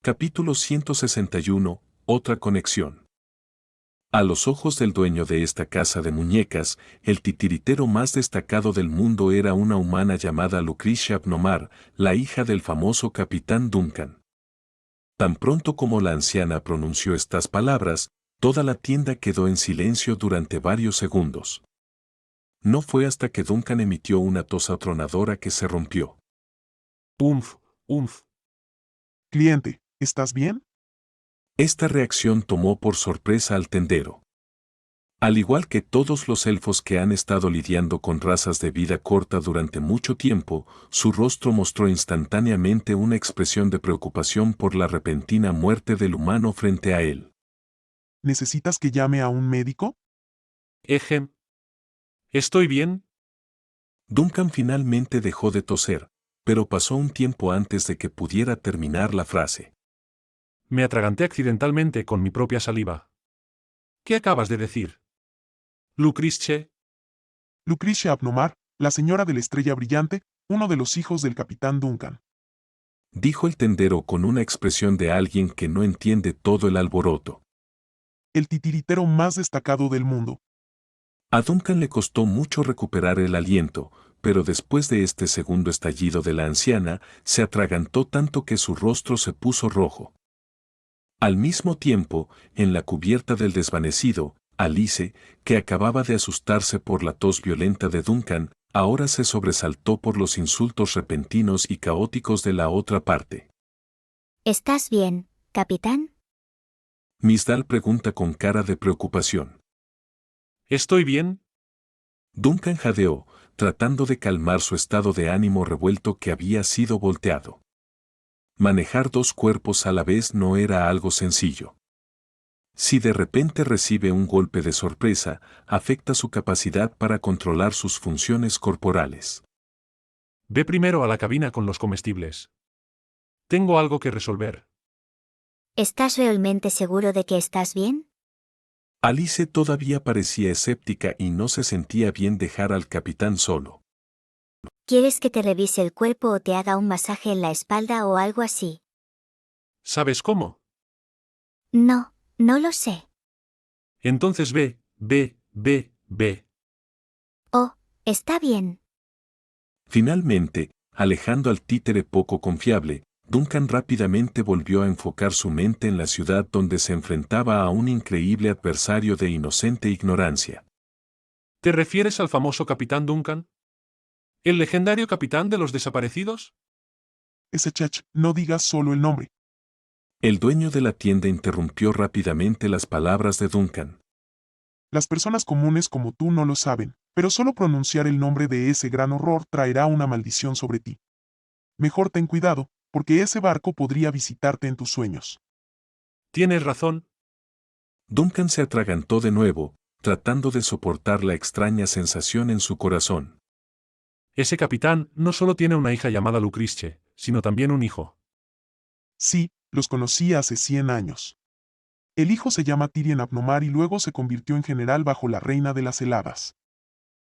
Capítulo 161. Otra conexión. A los ojos del dueño de esta casa de muñecas, el titiritero más destacado del mundo era una humana llamada Lucretia Abnomar, la hija del famoso capitán Duncan. Tan pronto como la anciana pronunció estas palabras, toda la tienda quedó en silencio durante varios segundos. No fue hasta que Duncan emitió una tos atronadora que se rompió. Umf, umf. Cliente, ¿estás bien? Esta reacción tomó por sorpresa al tendero. Al igual que todos los elfos que han estado lidiando con razas de vida corta durante mucho tiempo, su rostro mostró instantáneamente una expresión de preocupación por la repentina muerte del humano frente a él. ¿Necesitas que llame a un médico? Ejem. ¿Estoy bien? Duncan finalmente dejó de toser, pero pasó un tiempo antes de que pudiera terminar la frase. Me atraganté accidentalmente con mi propia saliva. ¿Qué acabas de decir? Lucretia. Lucretia Abnomar, la señora de la estrella brillante, uno de los hijos del capitán Duncan. Dijo el tendero con una expresión de alguien que no entiende todo el alboroto. El titiritero más destacado del mundo. A Duncan le costó mucho recuperar el aliento, pero después de este segundo estallido de la anciana, se atragantó tanto que su rostro se puso rojo. Al mismo tiempo, en la cubierta del desvanecido, Alice, que acababa de asustarse por la tos violenta de Duncan, ahora se sobresaltó por los insultos repentinos y caóticos de la otra parte. ¿Estás bien, capitán? Miss Dahl pregunta con cara de preocupación. ¿Estoy bien? Duncan jadeó, tratando de calmar su estado de ánimo revuelto que había sido volteado. Manejar dos cuerpos a la vez no era algo sencillo. Si de repente recibe un golpe de sorpresa, afecta su capacidad para controlar sus funciones corporales. Ve primero a la cabina con los comestibles. Tengo algo que resolver. ¿Estás realmente seguro de que estás bien? Alice todavía parecía escéptica y no se sentía bien dejar al capitán solo. ¿Quieres que te revise el cuerpo o te haga un masaje en la espalda o algo así? ¿Sabes cómo? No, no lo sé. Entonces ve. Oh, está bien. Finalmente, alejando al títere poco confiable, Duncan rápidamente volvió a enfocar su mente en la ciudad donde se enfrentaba a un increíble adversario de inocente ignorancia. ¿Te refieres al famoso capitán Duncan? ¿El legendario capitán de los desaparecidos? Ese chach, no digas solo el nombre. El dueño de la tienda interrumpió rápidamente las palabras de Duncan. Las personas comunes como tú no lo saben, pero solo pronunciar el nombre de ese gran horror traerá una maldición sobre ti. Mejor ten cuidado, porque ese barco podría visitarte en tus sueños. Tienes razón. Duncan se atragantó de nuevo, tratando de soportar la extraña sensación en su corazón. Ese capitán no solo tiene una hija llamada Lucretia, sino también un hijo. Sí, los conocí hace 100 años. El hijo se llama Tirian Abnomar y luego se convirtió en general bajo la reina de las heladas.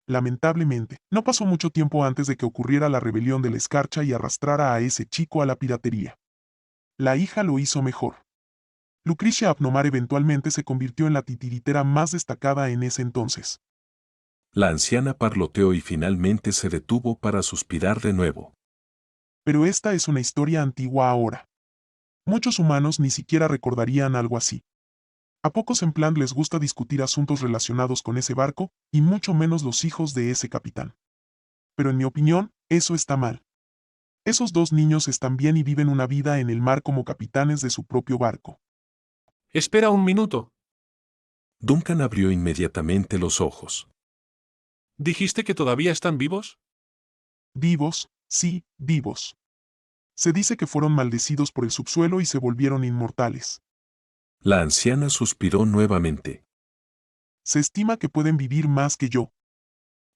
Lamentablemente, no pasó mucho tiempo antes de que ocurriera la rebelión de la escarcha y arrastrara a ese chico a la piratería. La hija lo hizo mejor. Lucretia Abnomar eventualmente se convirtió en la titiritera más destacada en ese entonces. La anciana parloteó y finalmente se detuvo para suspirar de nuevo. Pero esta es una historia antigua ahora. Muchos humanos ni siquiera recordarían algo así. A pocos en plan les gusta discutir asuntos relacionados con ese barco, y mucho menos los hijos de ese capitán. Pero en mi opinión, eso está mal. Esos dos niños están bien y viven una vida en el mar como capitanes de su propio barco. Espera un minuto. Duncan abrió inmediatamente los ojos. ¿Dijiste que todavía están vivos? Vivos, sí, vivos. Se dice que fueron maldecidos por el subsuelo y se volvieron inmortales. La anciana suspiró nuevamente. Se estima que pueden vivir más que yo.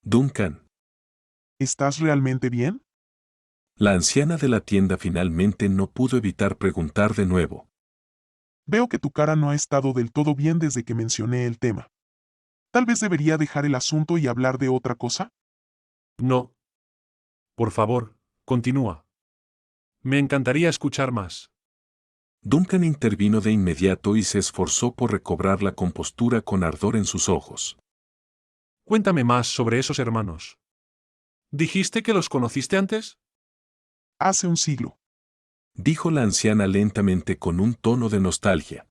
Duncan. ¿Estás realmente bien? La anciana de la tienda finalmente no pudo evitar preguntar de nuevo. Veo que tu cara no ha estado del todo bien desde que mencioné el tema. Tal vez debería dejar el asunto y hablar de otra cosa. No. Por favor, continúa. Me encantaría escuchar más. Duncan intervino de inmediato y se esforzó por recobrar la compostura con ardor en sus ojos. Cuéntame más sobre esos hermanos. ¿Dijiste que los conociste antes? Hace un siglo. Dijo la anciana lentamente con un tono de nostalgia.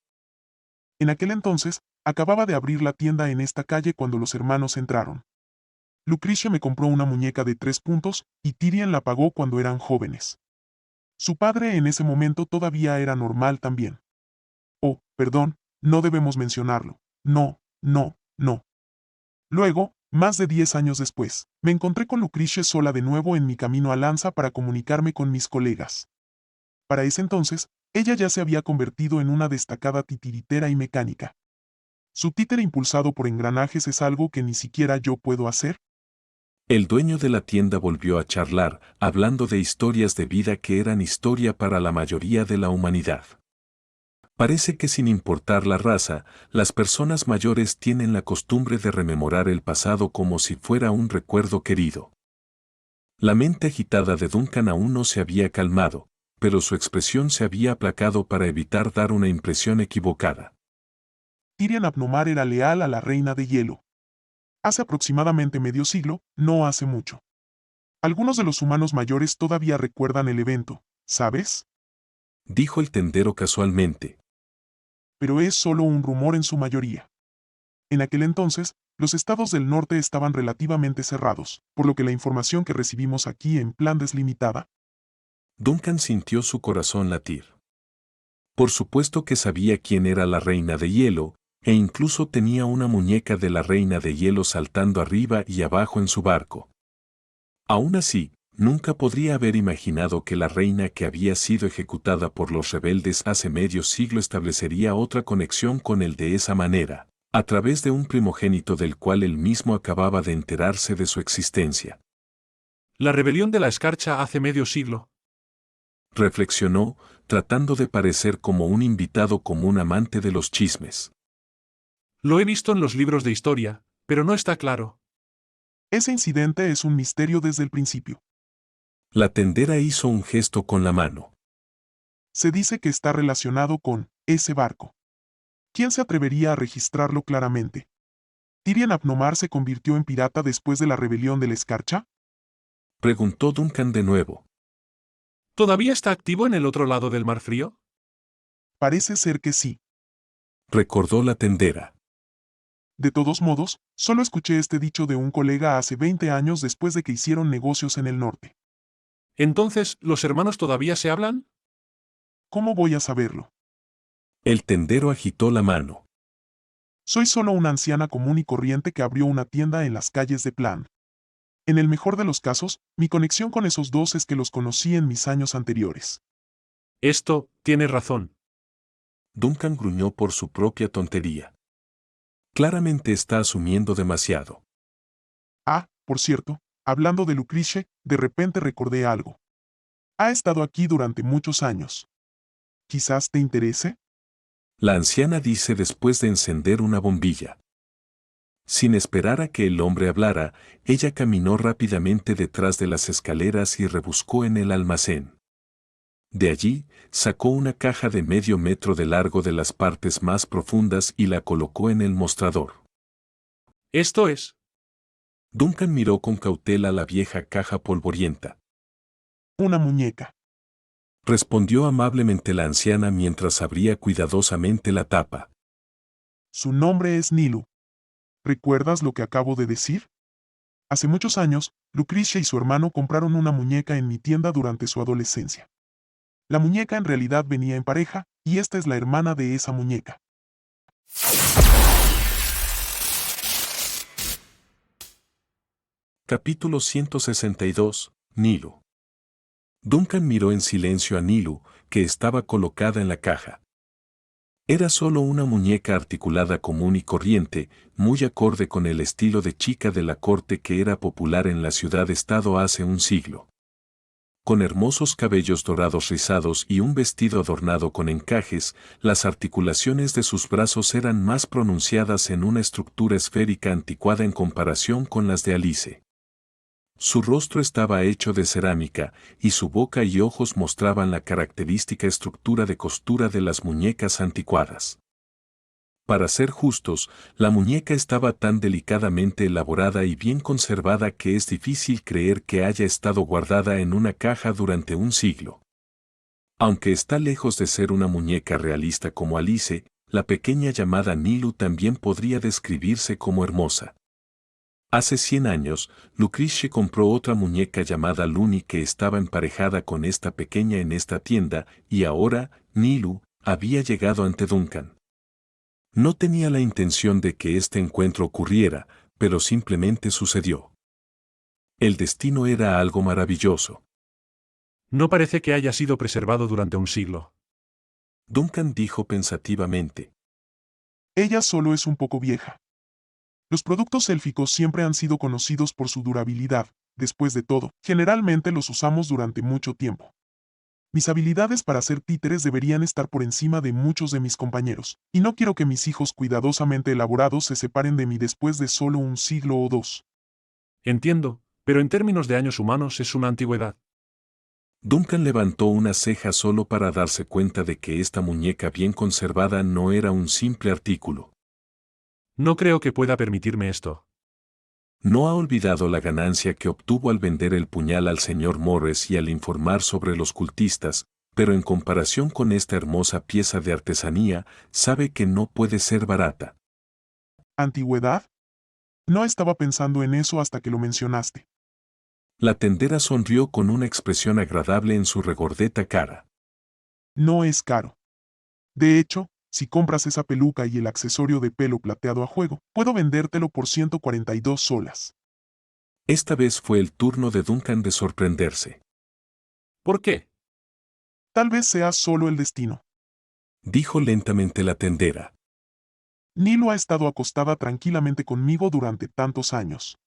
En aquel entonces, acababa de abrir la tienda en esta calle cuando los hermanos entraron. Lucrecia me compró una muñeca de 3 puntos y Tyrion la pagó cuando eran jóvenes. Su padre en ese momento todavía era normal también. Oh, perdón, no debemos mencionarlo. No, no, no. Luego, más de 10 años después, me encontré con Lucrecia sola de nuevo en mi camino a Lanza para comunicarme con mis colegas. Para ese entonces, ella ya se había convertido en una destacada titiritera y mecánica. Su títere impulsado por engranajes es algo que ni siquiera yo puedo hacer. El dueño de la tienda volvió a charlar, hablando de historias de vida que eran historia para la mayoría de la humanidad. Parece que sin importar la raza, las personas mayores tienen la costumbre de rememorar el pasado como si fuera un recuerdo querido. La mente agitada de Duncan aún no se había calmado, pero su expresión se había aplacado para evitar dar una impresión equivocada. Tyrion Abnomar era leal a la Reina de Hielo. Hace aproximadamente medio siglo, no hace mucho. Algunos de los humanos mayores todavía recuerdan el evento, ¿sabes? Dijo el tendero casualmente. Pero es solo un rumor en su mayoría. En aquel entonces, los estados del norte estaban relativamente cerrados, por lo que la información que recibimos aquí en plan deslimitada. Duncan sintió su corazón latir. Por supuesto que sabía quién era la Reina de Hielo, e incluso tenía una muñeca de la Reina de Hielo saltando arriba y abajo en su barco. Aún así, nunca podría haber imaginado que la reina que había sido ejecutada por los rebeldes hace medio siglo establecería otra conexión con él de esa manera, a través de un primogénito del cual él mismo acababa de enterarse de su existencia. La rebelión de la escarcha hace medio siglo. Reflexionó, tratando de parecer como un invitado común amante de los chismes. Lo he visto en los libros de historia, pero no está claro. Ese incidente es un misterio desde el principio. La tendera hizo un gesto con la mano. Se dice que está relacionado con ese barco. ¿Quién se atrevería a registrarlo claramente? ¿Tyrion Abnomar se convirtió en pirata después de la rebelión de la escarcha? Preguntó Duncan de nuevo. ¿Todavía está activo en el otro lado del Mar Frío? Parece ser que sí. Recordó la tendera. De todos modos, solo escuché este dicho de un colega hace 20 años después de que hicieron negocios en el norte. Entonces, ¿los hermanos todavía se hablan? ¿Cómo voy a saberlo? El tendero agitó la mano. Soy solo una anciana común y corriente que abrió una tienda en las calles de Plan. En el mejor de los casos, mi conexión con esos dos es que los conocí en mis años anteriores. Esto, tienes razón. Duncan gruñó por su propia tontería. Claramente está asumiendo demasiado. Ah, por cierto, hablando de Lucrecia, de repente recordé algo. Ha estado aquí durante muchos años. ¿Quizás te interese? La anciana dice después de encender una bombilla. Sin esperar a que el hombre hablara, ella caminó rápidamente detrás de las escaleras y rebuscó en el almacén. De allí, sacó una caja de medio metro de largo de las partes más profundas y la colocó en el mostrador. Esto es. Duncan miró con cautela la vieja caja polvorienta. Una muñeca. Respondió amablemente la anciana mientras abría cuidadosamente la tapa. Su nombre es Nilu. ¿Recuerdas lo que acabo de decir? Hace muchos años, Lucrecia y su hermano compraron una muñeca en mi tienda durante su adolescencia. La muñeca en realidad venía en pareja, y esta es la hermana de esa muñeca. Capítulo 162. Nilu. Duncan miró en silencio a Nilu, que estaba colocada en la caja. Era solo una muñeca articulada común y corriente, muy acorde con el estilo de chica de la corte que era popular en la ciudad-estado hace un siglo. Con hermosos cabellos dorados rizados y un vestido adornado con encajes, las articulaciones de sus brazos eran más pronunciadas en una estructura esférica anticuada en comparación con las de Alice. Su rostro estaba hecho de cerámica, y su boca y ojos mostraban la característica estructura de costura de las muñecas anticuadas. Para ser justos, la muñeca estaba tan delicadamente elaborada y bien conservada que es difícil creer que haya estado guardada en una caja durante un siglo. Aunque está lejos de ser una muñeca realista como Alice, la pequeña llamada Nilu también podría describirse como hermosa. Hace 100 años, Lucrece compró otra muñeca llamada Luni que estaba emparejada con esta pequeña en esta tienda, y ahora, Nilu, había llegado ante Duncan. No tenía la intención de que este encuentro ocurriera, pero simplemente sucedió. El destino era algo maravilloso. No parece que haya sido preservado durante un siglo. Duncan dijo pensativamente. Ella solo es un poco vieja. Los productos élficos siempre han sido conocidos por su durabilidad. Después de todo, generalmente los usamos durante mucho tiempo. Mis habilidades para hacer títeres deberían estar por encima de muchos de mis compañeros, y no quiero que mis hijos cuidadosamente elaborados se separen de mí después de solo un siglo o dos. Entiendo, pero en términos de años humanos es una antigüedad. Duncan levantó una ceja solo para darse cuenta de que esta muñeca bien conservada no era un simple artículo. No creo que pueda permitirme esto. No ha olvidado la ganancia que obtuvo al vender el puñal al señor Morris y al informar sobre los cultistas, pero en comparación con esta hermosa pieza de artesanía, sabe que no puede ser barata. ¿Antigüedad? No estaba pensando en eso hasta que lo mencionaste. La tendera sonrió con una expresión agradable en su regordeta cara. No es caro. De hecho, si compras esa peluca y el accesorio de pelo plateado a juego, puedo vendértelo por 142 solas. Esta vez fue el turno de Duncan de sorprenderse. ¿Por qué? Tal vez sea solo el destino. Dijo lentamente la tendera. Nilo ha estado acostada tranquilamente conmigo durante tantos años.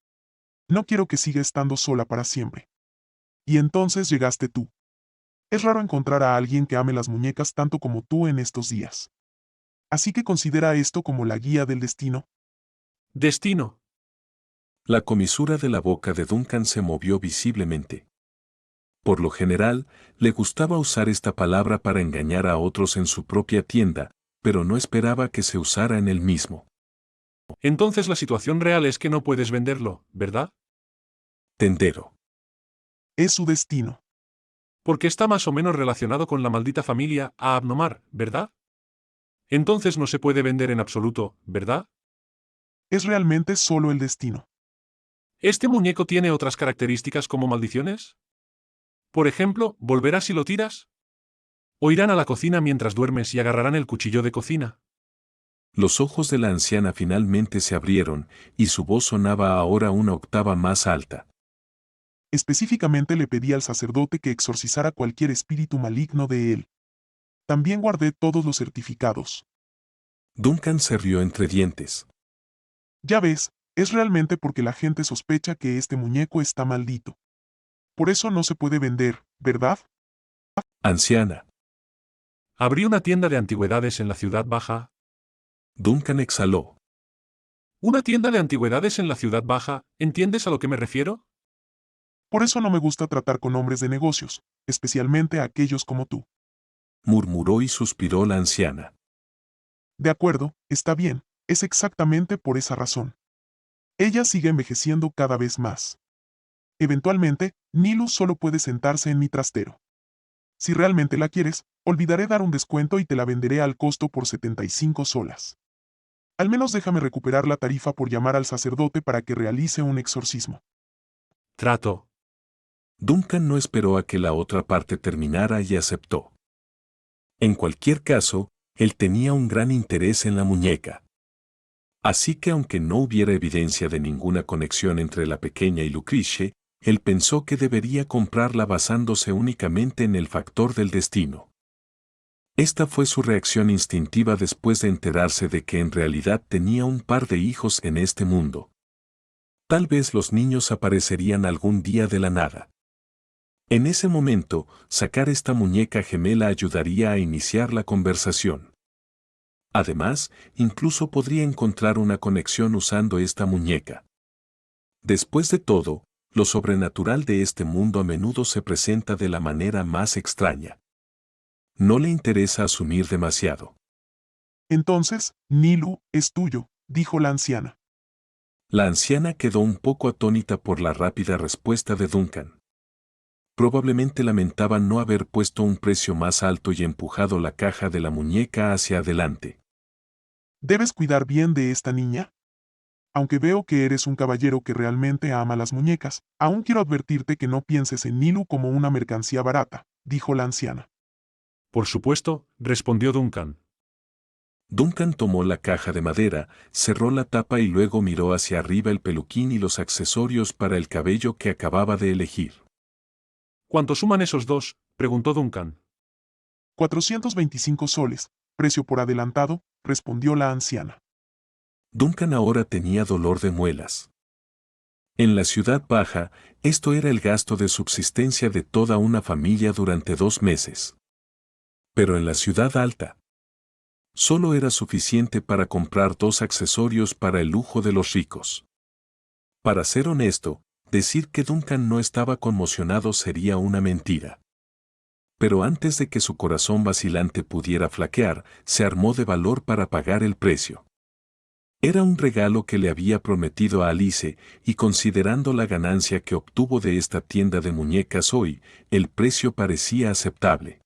No quiero que siga estando sola para siempre. Y entonces llegaste tú. Es raro encontrar a alguien que ame las muñecas tanto como tú en estos días. Así que considera esto como la guía del destino. Destino. La comisura de la boca de Duncan se movió visiblemente. Por lo general, le gustaba usar esta palabra para engañar a otros en su propia tienda, pero no esperaba que se usara en él mismo. Entonces la situación real es que no puedes venderlo, ¿verdad? Tendero. Es su destino. Porque está más o menos relacionado con la maldita familia Abnomar, ¿verdad? Entonces no se puede vender en absoluto, ¿verdad? Es realmente solo el destino. ¿Este muñeco tiene otras características como maldiciones? Por ejemplo, ¿volverás si lo tiras? ¿O irán a la cocina mientras duermes y agarrarán el cuchillo de cocina? Los ojos de la anciana finalmente se abrieron, y su voz sonaba ahora una octava más alta. Específicamente le pedí al sacerdote que exorcizara cualquier espíritu maligno de él. También guardé todos los certificados. Duncan se rió entre dientes. Ya ves, es realmente porque la gente sospecha que este muñeco está maldito. Por eso no se puede vender, ¿verdad? Anciana. Abrí una tienda de antigüedades en la ciudad baja. Duncan exhaló. ¿Una tienda de antigüedades en la ciudad baja? ¿Entiendes a lo que me refiero? Por eso no me gusta tratar con hombres de negocios, especialmente a aquellos como tú. Murmuró y suspiró la anciana. De acuerdo, está bien, es exactamente por esa razón. Ella sigue envejeciendo cada vez más. Eventualmente, Nilu solo puede sentarse en mi trastero. Si realmente la quieres, olvidaré dar un descuento y te la venderé al costo por 75 solas. Al menos déjame recuperar la tarifa por llamar al sacerdote para que realice un exorcismo. Trato. Duncan no esperó a que la otra parte terminara y aceptó. En cualquier caso, él tenía un gran interés en la muñeca. Así que aunque no hubiera evidencia de ninguna conexión entre la pequeña y Lucrece, él pensó que debería comprarla basándose únicamente en el factor del destino. Esta fue su reacción instintiva después de enterarse de que en realidad tenía un par de hijos en este mundo. Tal vez los niños aparecerían algún día de la nada. En ese momento, sacar esta muñeca gemela ayudaría a iniciar la conversación. Además, incluso podría encontrar una conexión usando esta muñeca. Después de todo, Lo sobrenatural de este mundo a menudo se presenta de la manera más extraña. No le interesa asumir demasiado. Entonces, Nilu, es tuyo, dijo la anciana. La anciana quedó un poco atónita por la rápida respuesta de Duncan. Probablemente lamentaba no haber puesto un precio más alto y empujado la caja de la muñeca hacia adelante. ¿Debes cuidar bien de esta niña? Aunque veo que eres un caballero que realmente ama las muñecas, aún quiero advertirte que no pienses en Nilu como una mercancía barata, dijo la anciana. Por supuesto, respondió Duncan. Duncan tomó la caja de madera, cerró la tapa y luego miró hacia arriba el peluquín y los accesorios para el cabello que acababa de elegir. ¿Cuánto suman esos dos?, preguntó Duncan. 425 soles, precio por adelantado, respondió la anciana. Duncan ahora tenía dolor de muelas. En la ciudad baja, esto era el gasto de subsistencia de toda una familia durante 2 meses. Pero en la ciudad alta, solo era suficiente para comprar 2 accesorios para el lujo de los ricos. Para ser honesto, decir que Duncan no estaba conmocionado sería una mentira. Pero antes de que su corazón vacilante pudiera flaquear, se armó de valor para pagar el precio. Era un regalo que le había prometido a Alice, y considerando la ganancia que obtuvo de esta tienda de muñecas hoy, el precio parecía aceptable.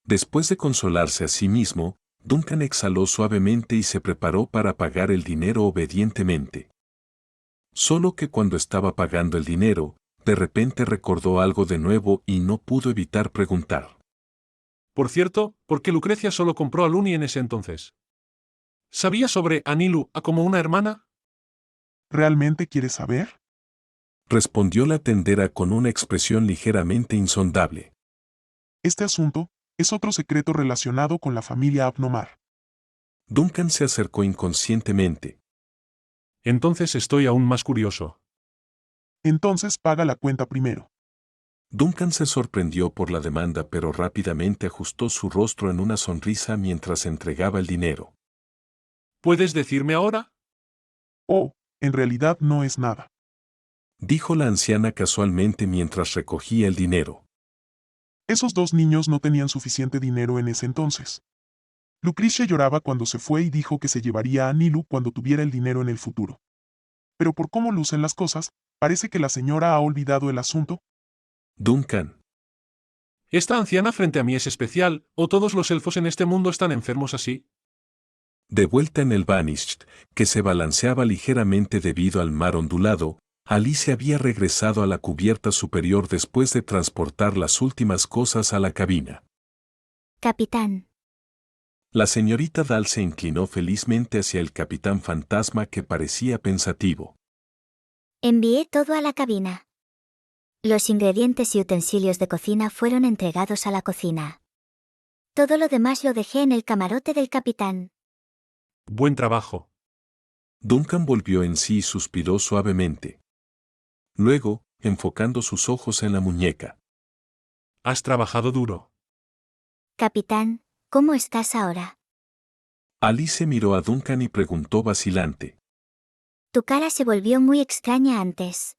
Después de consolarse a sí mismo, Duncan exhaló suavemente y se preparó para pagar el dinero obedientemente. Solo que cuando estaba pagando el dinero, de repente recordó algo de nuevo y no pudo evitar preguntar. Por cierto, ¿por qué Lucrecia solo compró a Luni en ese entonces? ¿Sabía sobre Anilu como una hermana? ¿Realmente quieres saber? Respondió la tendera con una expresión ligeramente insondable. Este asunto es otro secreto relacionado con la familia Abnomar. Duncan se acercó inconscientemente. Entonces estoy aún más curioso. Entonces paga la cuenta primero. Duncan se sorprendió por la demanda, pero rápidamente ajustó su rostro en una sonrisa mientras entregaba el dinero. ¿Puedes decirme ahora? Oh, en realidad no es nada. Dijo la anciana casualmente mientras recogía el dinero. Esos 2 niños no tenían suficiente dinero en ese entonces. Lucrecia lloraba cuando se fue y dijo que se llevaría a Nilu cuando tuviera el dinero en el futuro. Pero por cómo lucen las cosas, parece que la señora ha olvidado el asunto. Duncan, ¿Esta anciana frente a mí es especial, o todos los elfos en este mundo están enfermos así? de vuelta en el Banished, que se balanceaba ligeramente debido al mar ondulado, Alice había regresado a la cubierta superior después de transportar las últimas cosas a la cabina. Capitán, La señorita Dal se inclinó felizmente hacia el capitán fantasma que parecía pensativo. envié todo a la cabina. Los ingredientes y utensilios de cocina fueron entregados a la cocina. Todo lo demás lo dejé en el camarote del capitán. Buen trabajo. Duncan volvió en sí y suspiró suavemente. Luego, enfocando sus ojos en la muñeca. Has trabajado duro. Capitán, ¿cómo estás ahora? Alice miró a Duncan y preguntó vacilante. Tu cara se volvió muy extraña antes.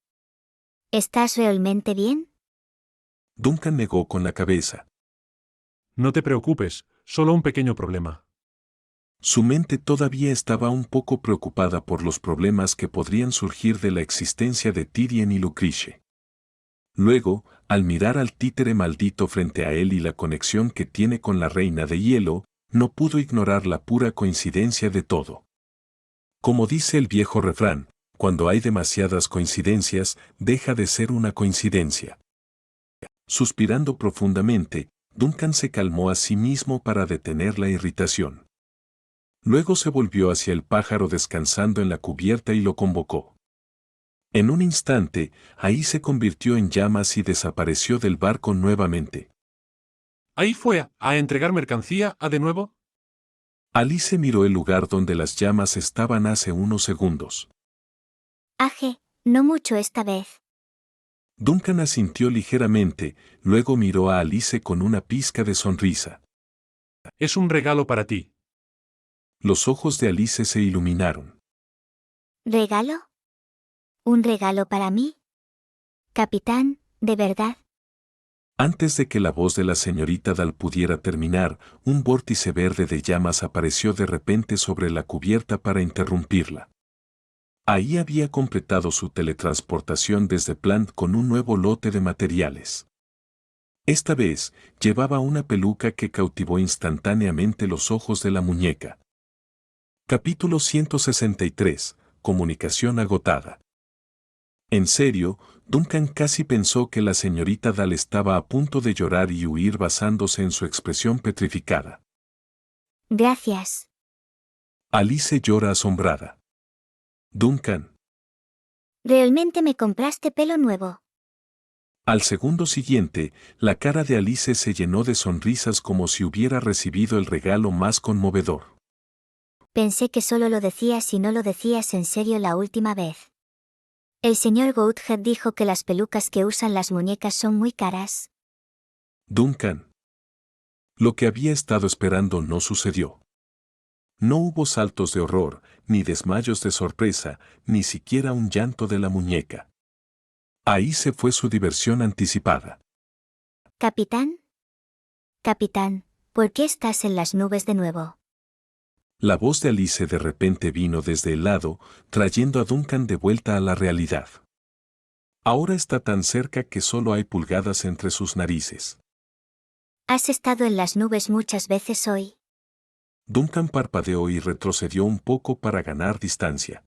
¿Estás realmente bien? Duncan negó con la cabeza. No te preocupes, solo un pequeño problema. Su mente todavía estaba un poco preocupada por los problemas que podrían surgir de la existencia de Tyrion y Lucrecia. Luego, al mirar al títere maldito frente a él y la conexión que tiene con la reina de hielo, no pudo ignorar la pura coincidencia de todo. Como dice el viejo refrán, cuando hay demasiadas coincidencias, deja de ser una coincidencia. Suspirando profundamente, Duncan se calmó a sí mismo para detener la irritación. Luego se volvió hacia el pájaro descansando en la cubierta y lo convocó. En un instante, ahí se convirtió en llamas y desapareció del barco nuevamente. ¿Ahí fue a entregar mercancía de nuevo? Alice miró el lugar donde las llamas estaban hace unos segundos. Aje, no mucho esta vez. Duncan asintió ligeramente, luego miró a Alice con una pizca de sonrisa. Es un regalo para ti. Los ojos de Alice se iluminaron. ¿Regalo? ¿Un regalo para mí? Capitán, ¿de verdad? Antes de que la voz de la señorita Dal pudiera terminar, un vórtice verde de llamas apareció de repente sobre la cubierta para interrumpirla. Ahí había completado su teletransportación desde Plant con un nuevo lote de materiales. Esta vez, llevaba una peluca que cautivó instantáneamente los ojos de la muñeca. Capítulo 163. Comunicación agotada. En serio, Duncan casi pensó que la señorita Dal estaba a punto de llorar y huir basándose en su expresión petrificada. Gracias. Alice llora asombrada. Duncan. ¿Realmente me compraste pelo nuevo? Al segundo siguiente, la cara de Alice se llenó de sonrisas como si hubiera recibido el regalo más conmovedor. Pensé que solo lo decías y no lo decías en serio la última vez. El señor Goathead dijo que las pelucas que usan las muñecas son muy caras. Duncan. Lo que había estado esperando no sucedió. No hubo saltos de horror, ni desmayos de sorpresa, ni siquiera un llanto de la muñeca. Ahí se fue su diversión anticipada. ¿Capitán? Capitán, ¿por qué estás en las nubes de nuevo? La voz de Alice de repente vino desde el lado, trayendo a Duncan de vuelta a la realidad. Ahora está tan cerca que solo hay pulgadas entre sus narices. ¿Has estado en las nubes muchas veces hoy? Duncan parpadeó y retrocedió un poco para ganar distancia.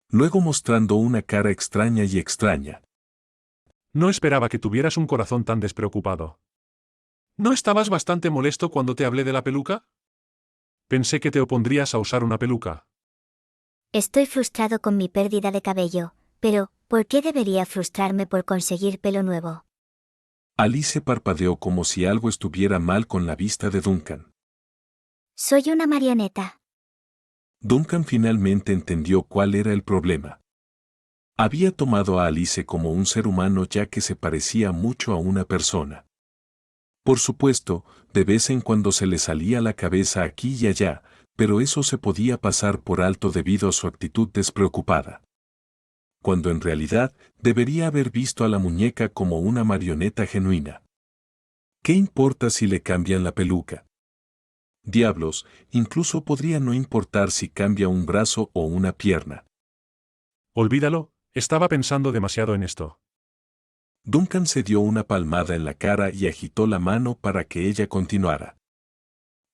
Luego mostrando una cara extraña y extraña. No esperaba que tuvieras un corazón tan despreocupado. ¿No estabas bastante molesto cuando te hablé de la peluca? Pensé que te opondrías a usar una peluca. Estoy frustrado con mi pérdida de cabello, pero, ¿por qué debería frustrarme por conseguir pelo nuevo? Alice parpadeó como si algo estuviera mal con la vista de Duncan. Soy una marioneta. Duncan finalmente entendió cuál era el problema. Había tomado a Alice como un ser humano ya que se parecía mucho a una persona. Por supuesto, de vez en cuando se le salía la cabeza aquí y allá, pero eso se podía pasar por alto debido a su actitud despreocupada. Cuando en realidad debería haber visto a la muñeca como una marioneta genuina. ¿Qué importa si le cambian la peluca? Diablos, incluso podría no importar si cambia un brazo o una pierna. Olvídalo, estaba pensando demasiado en esto. Duncan se dio una palmada en la cara y agitó la mano para que ella continuara.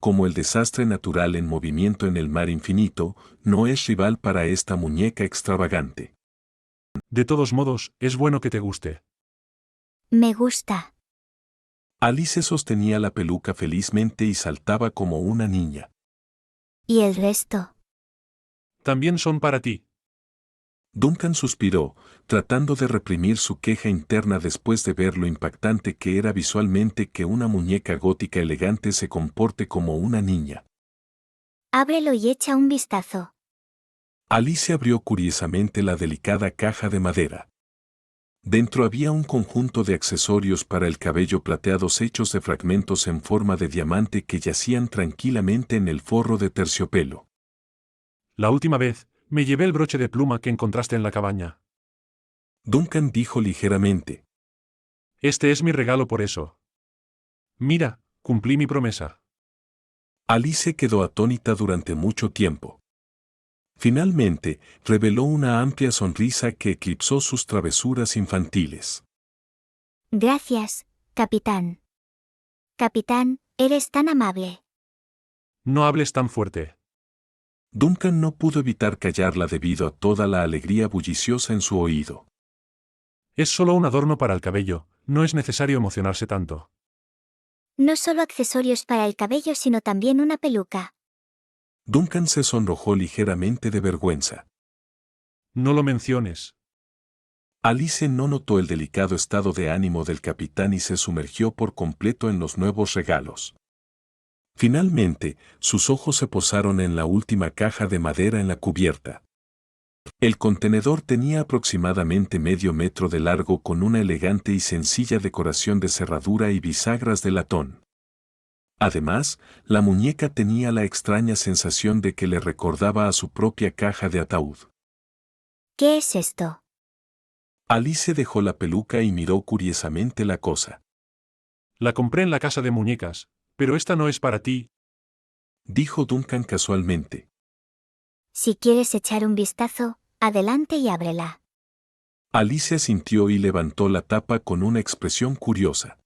Como el desastre natural en movimiento en el mar infinito, no es rival para esta muñeca extravagante. De todos modos, es bueno que te guste. Me gusta. Alice sostenía la peluca felizmente y saltaba como una niña. ¿Y el resto? También son para ti. Duncan suspiró, tratando de reprimir su queja interna después de ver lo impactante que era visualmente que una muñeca gótica elegante se comporte como una niña. Ábrelo y echa un vistazo. Alice abrió curiosamente la delicada caja de madera. Dentro había un conjunto de accesorios para el cabello plateados hechos de fragmentos en forma de diamante que yacían tranquilamente en el forro de terciopelo. La última vez, me llevé el broche de pluma que encontraste en la cabaña. Duncan dijo ligeramente. Este es mi regalo por eso. Mira, cumplí mi promesa. Alice quedó atónita durante mucho tiempo. Finalmente, reveló una amplia sonrisa que eclipsó sus travesuras infantiles. Gracias, capitán. Capitán, eres tan amable. No hables tan fuerte. Duncan no pudo evitar callarla debido a toda la alegría bulliciosa en su oído. Es solo un adorno para el cabello, no es necesario emocionarse tanto. No solo accesorios para el cabello sino también una peluca. Duncan se sonrojó ligeramente de vergüenza. No lo menciones. Alice no notó el delicado estado de ánimo del capitán y se sumergió por completo en los nuevos regalos. Finalmente, sus ojos se posaron en la última caja de madera en la cubierta. El contenedor tenía aproximadamente medio metro de largo con una elegante y sencilla decoración de cerradura y bisagras de latón. Además, la muñeca tenía la extraña sensación de que le recordaba a su propia caja de ataúd. ¿Qué es esto? Alice dejó la peluca y miró curiosamente la cosa. La compré en la casa de muñecas, pero esta no es para ti. Dijo Duncan casualmente. Si quieres echar un vistazo, adelante y ábrela. Alice asintió y levantó la tapa con una expresión curiosa.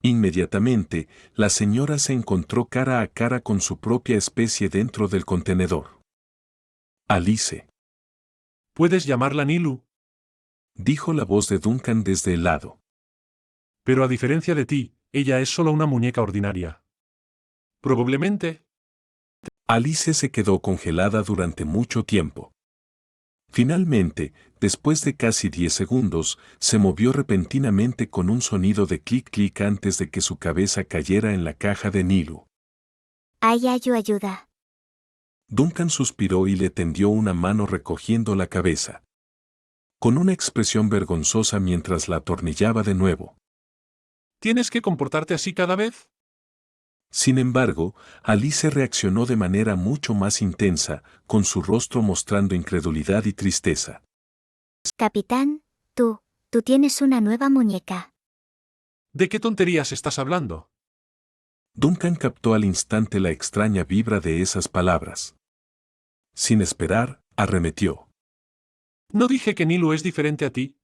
Inmediatamente, la señora se encontró cara a cara con su propia especie dentro del contenedor. Alice, Puedes llamarla Nilu, dijo la voz de Duncan desde el lado. pero a diferencia de ti, ella es solo una muñeca ordinaria. Probablemente. Alice se quedó congelada durante mucho tiempo. Finalmente, después de casi 10 segundos, se movió repentinamente con un sonido de clic-clic antes de que su cabeza cayera en la caja de Nilu. Ayayu ayuda. Duncan suspiró y le tendió una mano recogiendo la cabeza. Con una expresión vergonzosa mientras la atornillaba de nuevo. ¿Tienes que comportarte así cada vez? Sin embargo, Alice reaccionó de manera mucho más intensa, con su rostro mostrando incredulidad y tristeza. Capitán, tú tienes una nueva muñeca. ¿De qué tonterías estás hablando? Duncan captó al instante la extraña vibra de esas palabras. Sin esperar, arremetió. No dije que Nilu es diferente a ti.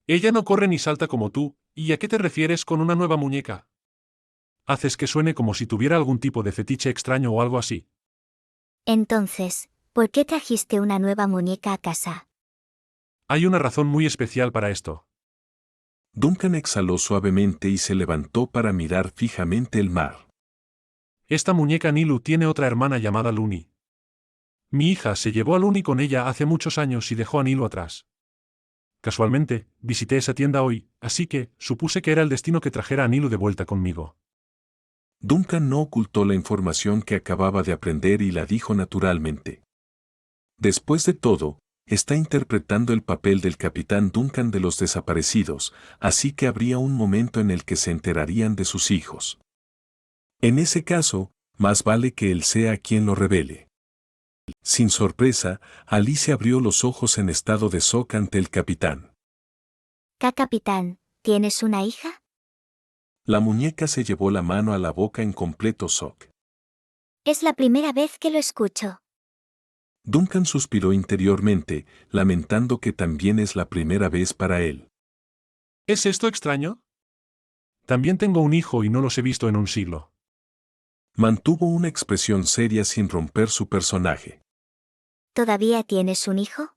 Ella no corre ni salta como tú, ¿y a qué te refieres con una nueva muñeca? Haces que suene como si tuviera algún tipo de fetiche extraño o algo así. Entonces, ¿por qué trajiste una nueva muñeca a casa? Hay una razón muy especial para esto. Duncan exhaló suavemente y se levantó para mirar fijamente el mar. Esta muñeca Nilu tiene otra hermana llamada Luni. Mi hija se llevó a Luni con ella hace muchos años y dejó a Nilu atrás. Casualmente, visité esa tienda hoy, así que supuse que era el destino que trajera a Nilu de vuelta conmigo. Duncan no ocultó la información que acababa de aprender y la dijo naturalmente. Después de todo, está interpretando el papel del capitán Duncan de los desaparecidos, así que habría un momento en el que se enterarían de sus hijos. En ese caso, más vale que él sea quien lo revele. Sin sorpresa, Alice abrió los ojos en estado de shock ante el capitán. Capitán, ¿tienes una hija? La muñeca se llevó la mano a la boca en completo shock. Es la primera vez que lo escucho. Duncan suspiró interiormente, lamentando que también es la primera vez para él. ¿Es esto extraño? También tengo un hijo y no los he visto en un siglo. Mantuvo una expresión seria sin romper su personaje. ¿Todavía tienes un hijo?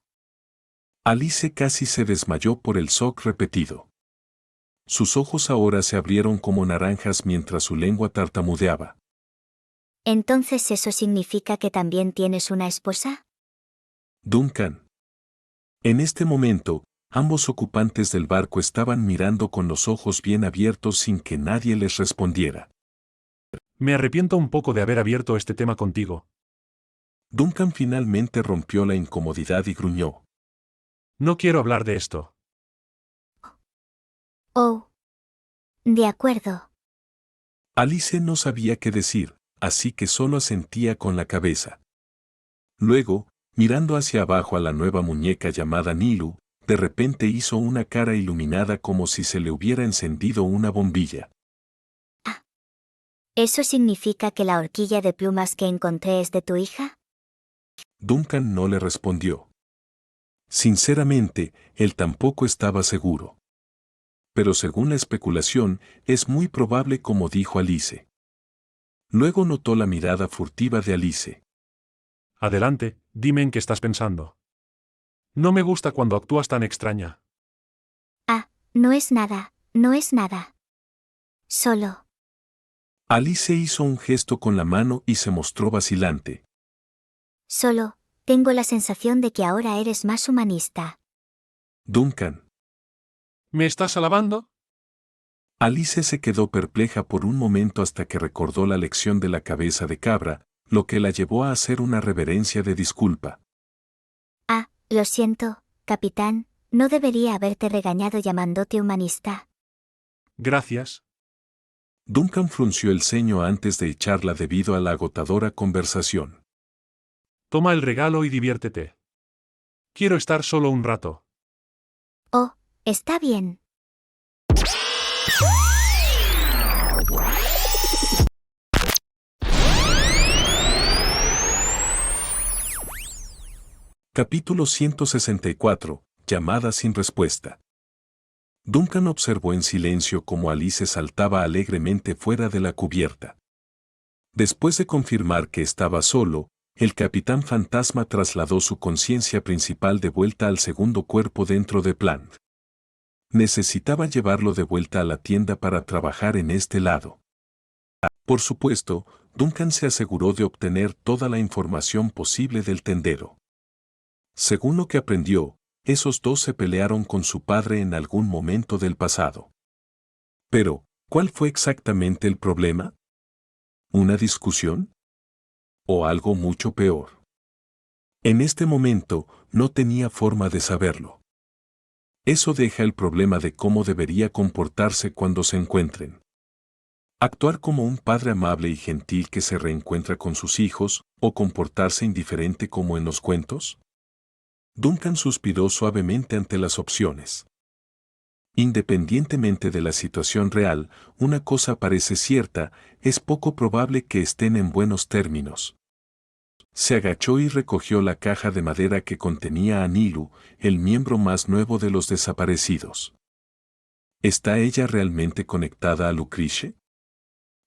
Alice casi se desmayó por el shock repetido. Sus ojos ahora se abrieron como naranjas mientras su lengua tartamudeaba. ¿Entonces eso significa que también tienes una esposa? Duncan. En este momento, ambos ocupantes del barco estaban mirando con los ojos bien abiertos sin que nadie les respondiera. Me arrepiento un poco de haber abierto este tema contigo. Duncan finalmente rompió la incomodidad y gruñó. No quiero hablar de esto. Oh. De acuerdo. Alice no sabía qué decir, así que solo asentía con la cabeza. Luego, mirando hacia abajo a la nueva muñeca llamada Nilu, de repente hizo una cara iluminada como si se le hubiera encendido una bombilla. ¿Eso significa que la horquilla de plumas que encontré es de tu hija? Duncan no le respondió. Sinceramente, él tampoco estaba seguro. Pero según la especulación, es muy probable como dijo Alice. Luego notó la mirada furtiva de Alice. Adelante, dime en qué estás pensando. No me gusta cuando actúas tan extraña. No es nada, no es nada. Solo. Alice hizo un gesto con la mano y se mostró vacilante. Solo, tengo la sensación de que ahora eres más humanista. Duncan. ¿Me estás alabando? Alice se quedó perpleja por un momento hasta que recordó la lección de la cabeza de cabra, lo que la llevó a hacer una reverencia de disculpa. Lo siento, capitán, no debería haberte regañado llamándote humanista. Gracias. Duncan frunció el ceño antes de echarla debido a la agotadora conversación. Toma el regalo y diviértete. Quiero estar solo un rato. Oh, está bien. Capítulo 164. Llamada sin respuesta. Duncan observó en silencio cómo Alice saltaba alegremente fuera de la cubierta. Después de confirmar que estaba solo, el Capitán Fantasma trasladó su conciencia principal de vuelta al segundo cuerpo dentro de Plant. Necesitaba llevarlo de vuelta a la tienda para trabajar en este lado. Por supuesto, Duncan se aseguró de obtener toda la información posible del tendero. Según lo que aprendió, esos dos se pelearon con su padre en algún momento del pasado. Pero, ¿cuál fue exactamente el problema? ¿Una discusión? ¿O algo mucho peor? En este momento, no tenía forma de saberlo. Eso deja el problema de cómo debería comportarse cuando se encuentren. Actuar como un padre amable y gentil que se reencuentra con sus hijos, o comportarse indiferente como en los cuentos. Duncan suspiró suavemente ante las opciones. Independientemente de la situación real, una cosa parece cierta, es poco probable que estén en buenos términos. Se agachó y recogió la caja de madera que contenía a Nilu, el miembro más nuevo de los desaparecidos. ¿Está ella realmente conectada a Lucretia?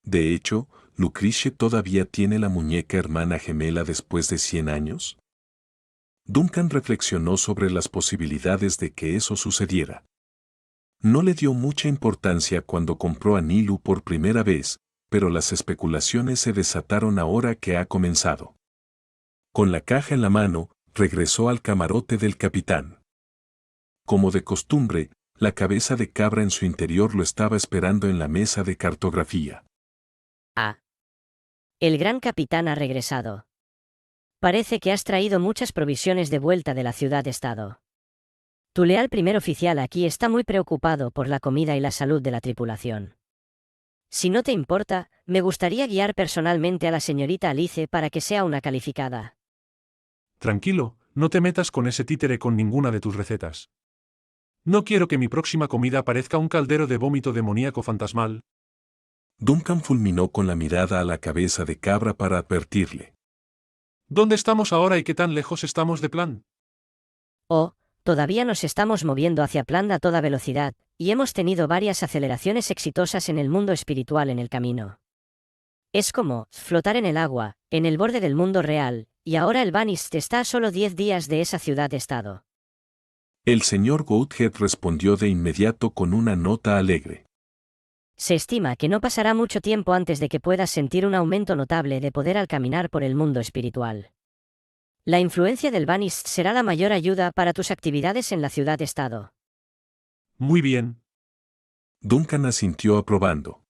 De hecho, ¿Lucretia todavía tiene la muñeca hermana gemela después de 100 años? Duncan reflexionó sobre las posibilidades de que eso sucediera. No le dio mucha importancia cuando compró a Nilu por primera vez, pero las especulaciones se desataron ahora que ha comenzado. Con la caja en la mano, regresó al camarote del capitán. Como de costumbre, la cabeza de cabra en su interior lo estaba esperando en la mesa de cartografía. Ah. El gran capitán ha regresado. Parece que has traído muchas provisiones de vuelta de la ciudad-estado. Tu leal primer oficial aquí está muy preocupado por la comida y la salud de la tripulación. Si no te importa, me gustaría guiar personalmente a la señorita Alice para que sea una calificada. Tranquilo, no te metas con ese títere con ninguna de tus recetas. No quiero que mi próxima comida parezca un caldero de vómito demoníaco fantasmal. Duncan fulminó con la mirada a la cabeza de cabra para advertirle. ¿Dónde estamos ahora y qué tan lejos estamos de Plan? Oh, todavía nos estamos moviendo hacia Plan a toda velocidad, y hemos tenido varias aceleraciones exitosas en el mundo espiritual en el camino. Es como flotar en el agua, en el borde del mundo real, y ahora el Banist está a solo 10 días de esa ciudad-estado. El señor Goathead respondió de inmediato con una nota alegre. Se estima que no pasará mucho tiempo antes de que puedas sentir un aumento notable de poder al caminar por el mundo espiritual. La influencia del Banist será la mayor ayuda para tus actividades en la ciudad-estado. Muy bien. Duncan asintió aprobando.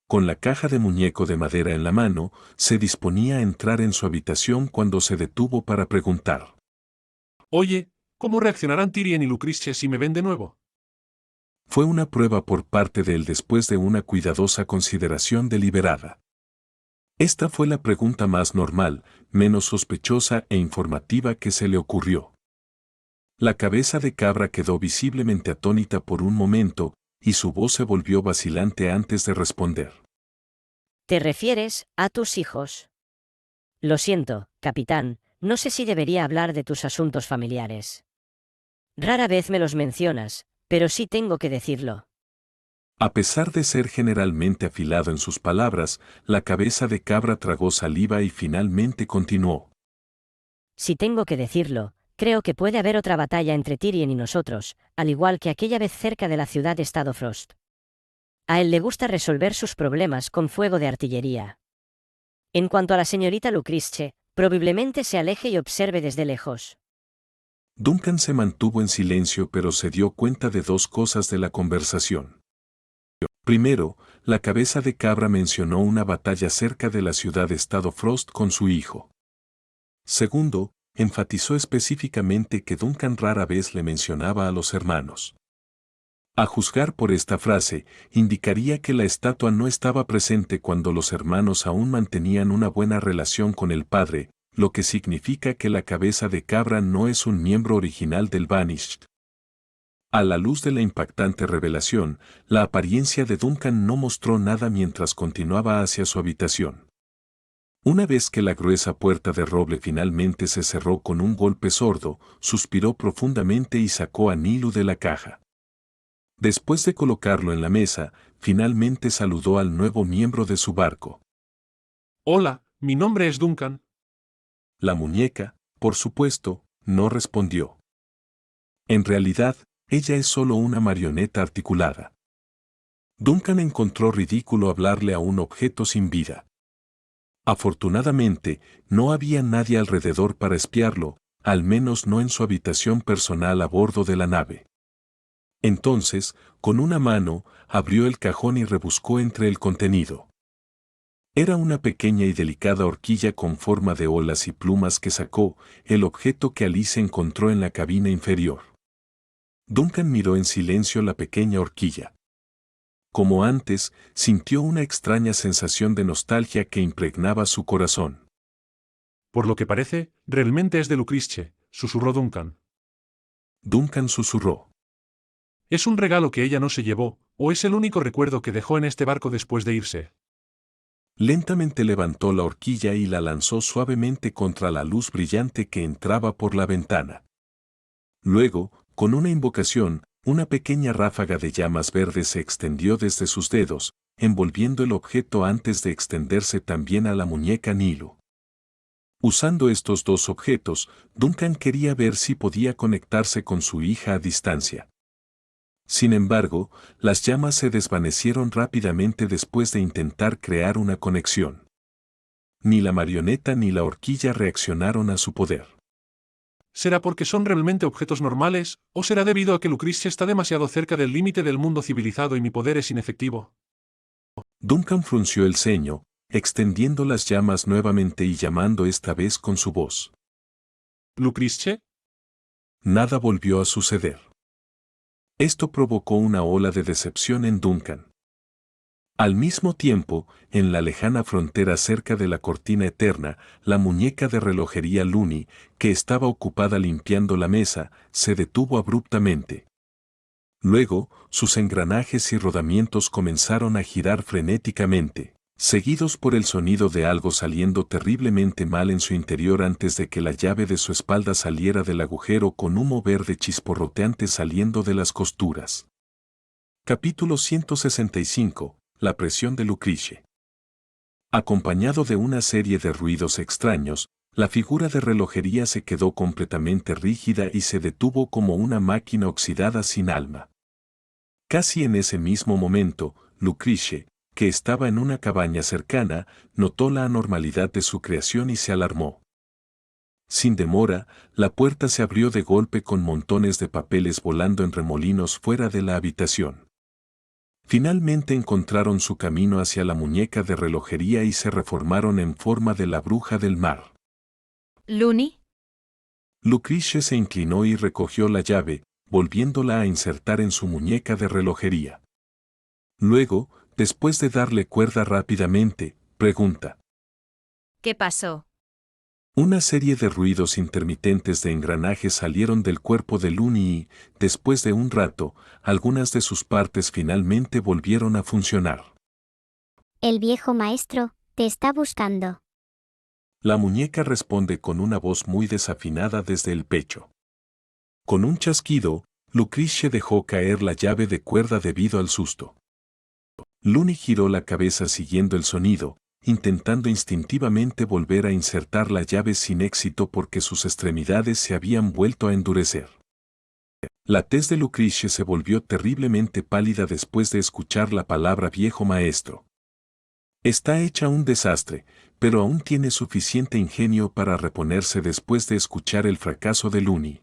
Con la caja de muñeco de madera en la mano, se disponía a entrar en su habitación cuando se detuvo para preguntar. Oye, ¿cómo reaccionarán Tyrion y Lucretia si me ven de nuevo? Fue una prueba por parte de él después de una cuidadosa consideración deliberada. Esta fue la pregunta más normal, menos sospechosa e informativa que se le ocurrió. La cabeza de cabra quedó visiblemente atónita por un momento, y su voz se volvió vacilante antes de responder. ¿Te refieres a tus hijos? Lo siento, capitán, no sé si debería hablar de tus asuntos familiares. Rara vez me los mencionas, pero sí tengo que decirlo. A pesar de ser generalmente afilado en sus palabras, la cabeza de cabra tragó saliva y finalmente continuó. Si tengo que decirlo, creo que puede haber otra batalla entre Tyrion y nosotros, al igual que aquella vez cerca de la ciudad-estado Frost. A él le gusta resolver sus problemas con fuego de artillería. En cuanto a la señorita Lucretia, probablemente se aleje y observe desde lejos. Duncan se mantuvo en silencio pero se dio cuenta de dos cosas de la conversación. Primero, la cabeza de cabra mencionó una batalla cerca de la ciudad-estado Frost con su hijo. Segundo, enfatizó específicamente que Duncan rara vez le mencionaba a los hermanos. A juzgar por esta frase, indicaría que la estatua no estaba presente cuando los hermanos aún mantenían una buena relación con el padre, lo que significa que la cabeza de cabra no es un miembro original del Banished. A la luz de la impactante revelación, la apariencia de Duncan no mostró nada mientras continuaba hacia su habitación. Una vez que la gruesa puerta de roble finalmente se cerró con un golpe sordo, suspiró profundamente y sacó a Nilu de la caja. Después de colocarlo en la mesa, finalmente saludó al nuevo miembro de su barco. Hola, mi nombre es Duncan. La muñeca, por supuesto, no respondió. En realidad, ella es solo una marioneta articulada. Duncan encontró ridículo hablarle a un objeto sin vida. Afortunadamente, no había nadie alrededor para espiarlo, al menos no en su habitación personal a bordo de la nave. Entonces, con una mano, abrió el cajón y rebuscó entre el contenido. Era una pequeña y delicada horquilla con forma de olas y plumas que sacó, el objeto que Alice encontró en la cabina inferior. Duncan miró en silencio la pequeña horquilla. Como antes, sintió una extraña sensación de nostalgia que impregnaba su corazón. Por lo que parece, realmente es de Lucrecia, susurró Duncan. Duncan susurró. Es un regalo que ella no se llevó, o es el único recuerdo que dejó en este barco después de irse. Lentamente levantó la horquilla y la lanzó suavemente contra la luz brillante que entraba por la ventana. Luego, con una invocación, una pequeña ráfaga de llamas verdes se extendió desde sus dedos, envolviendo el objeto antes de extenderse también a la muñeca Nilu. Usando estos dos objetos, Duncan quería ver si podía conectarse con su hija a distancia. Sin embargo, las llamas se desvanecieron rápidamente después de intentar crear una conexión. Ni la marioneta ni la horquilla reaccionaron a su poder. ¿Será porque son realmente objetos normales, o será debido a que Lucrecia está demasiado cerca del límite del mundo civilizado y mi poder es inefectivo? Duncan frunció el ceño, extendiendo las llamas nuevamente y llamando esta vez con su voz. ¿Lucrecia? Nada volvió a suceder. Esto provocó una ola de decepción en Duncan. Al mismo tiempo, en la lejana frontera cerca de la cortina eterna, la muñeca de relojería Looney, que estaba ocupada limpiando la mesa, se detuvo abruptamente. Luego, sus engranajes y rodamientos comenzaron a girar frenéticamente, seguidos por el sonido de algo saliendo terriblemente mal en su interior antes de que la llave de su espalda saliera del agujero con humo verde chisporroteante saliendo de las costuras. Capítulo 165. La presión de Lucrecia. Acompañado de una serie de ruidos extraños, la figura de relojería se quedó completamente rígida y se detuvo como una máquina oxidada sin alma. Casi en ese mismo momento, Lucrecia, que estaba en una cabaña cercana, notó la anormalidad de su creación y se alarmó. Sin demora, la puerta se abrió de golpe con montones de papeles volando en remolinos fuera de la habitación. Finalmente encontraron su camino hacia la muñeca de relojería y se reformaron en forma de la bruja del mar. ¿Looney? Lucrecia se inclinó y recogió la llave, volviéndola a insertar en su muñeca de relojería. Luego, después de darle cuerda rápidamente, pregunta. ¿Qué pasó? Una serie de ruidos intermitentes de engranajes salieron del cuerpo de Looney y, después de un rato, algunas de sus partes finalmente volvieron a funcionar. El viejo maestro te está buscando. La muñeca responde con una voz muy desafinada desde el pecho. Con un chasquido, Lucrecia dejó caer la llave de cuerda debido al susto. Looney giró la cabeza siguiendo el sonido, intentando instintivamente volver a insertar la llave sin éxito porque sus extremidades se habían vuelto a endurecer. La tez de Lucrecia se volvió terriblemente pálida después de escuchar la palabra viejo maestro. Está hecha un desastre, pero aún tiene suficiente ingenio para reponerse después de escuchar el fracaso de Looney.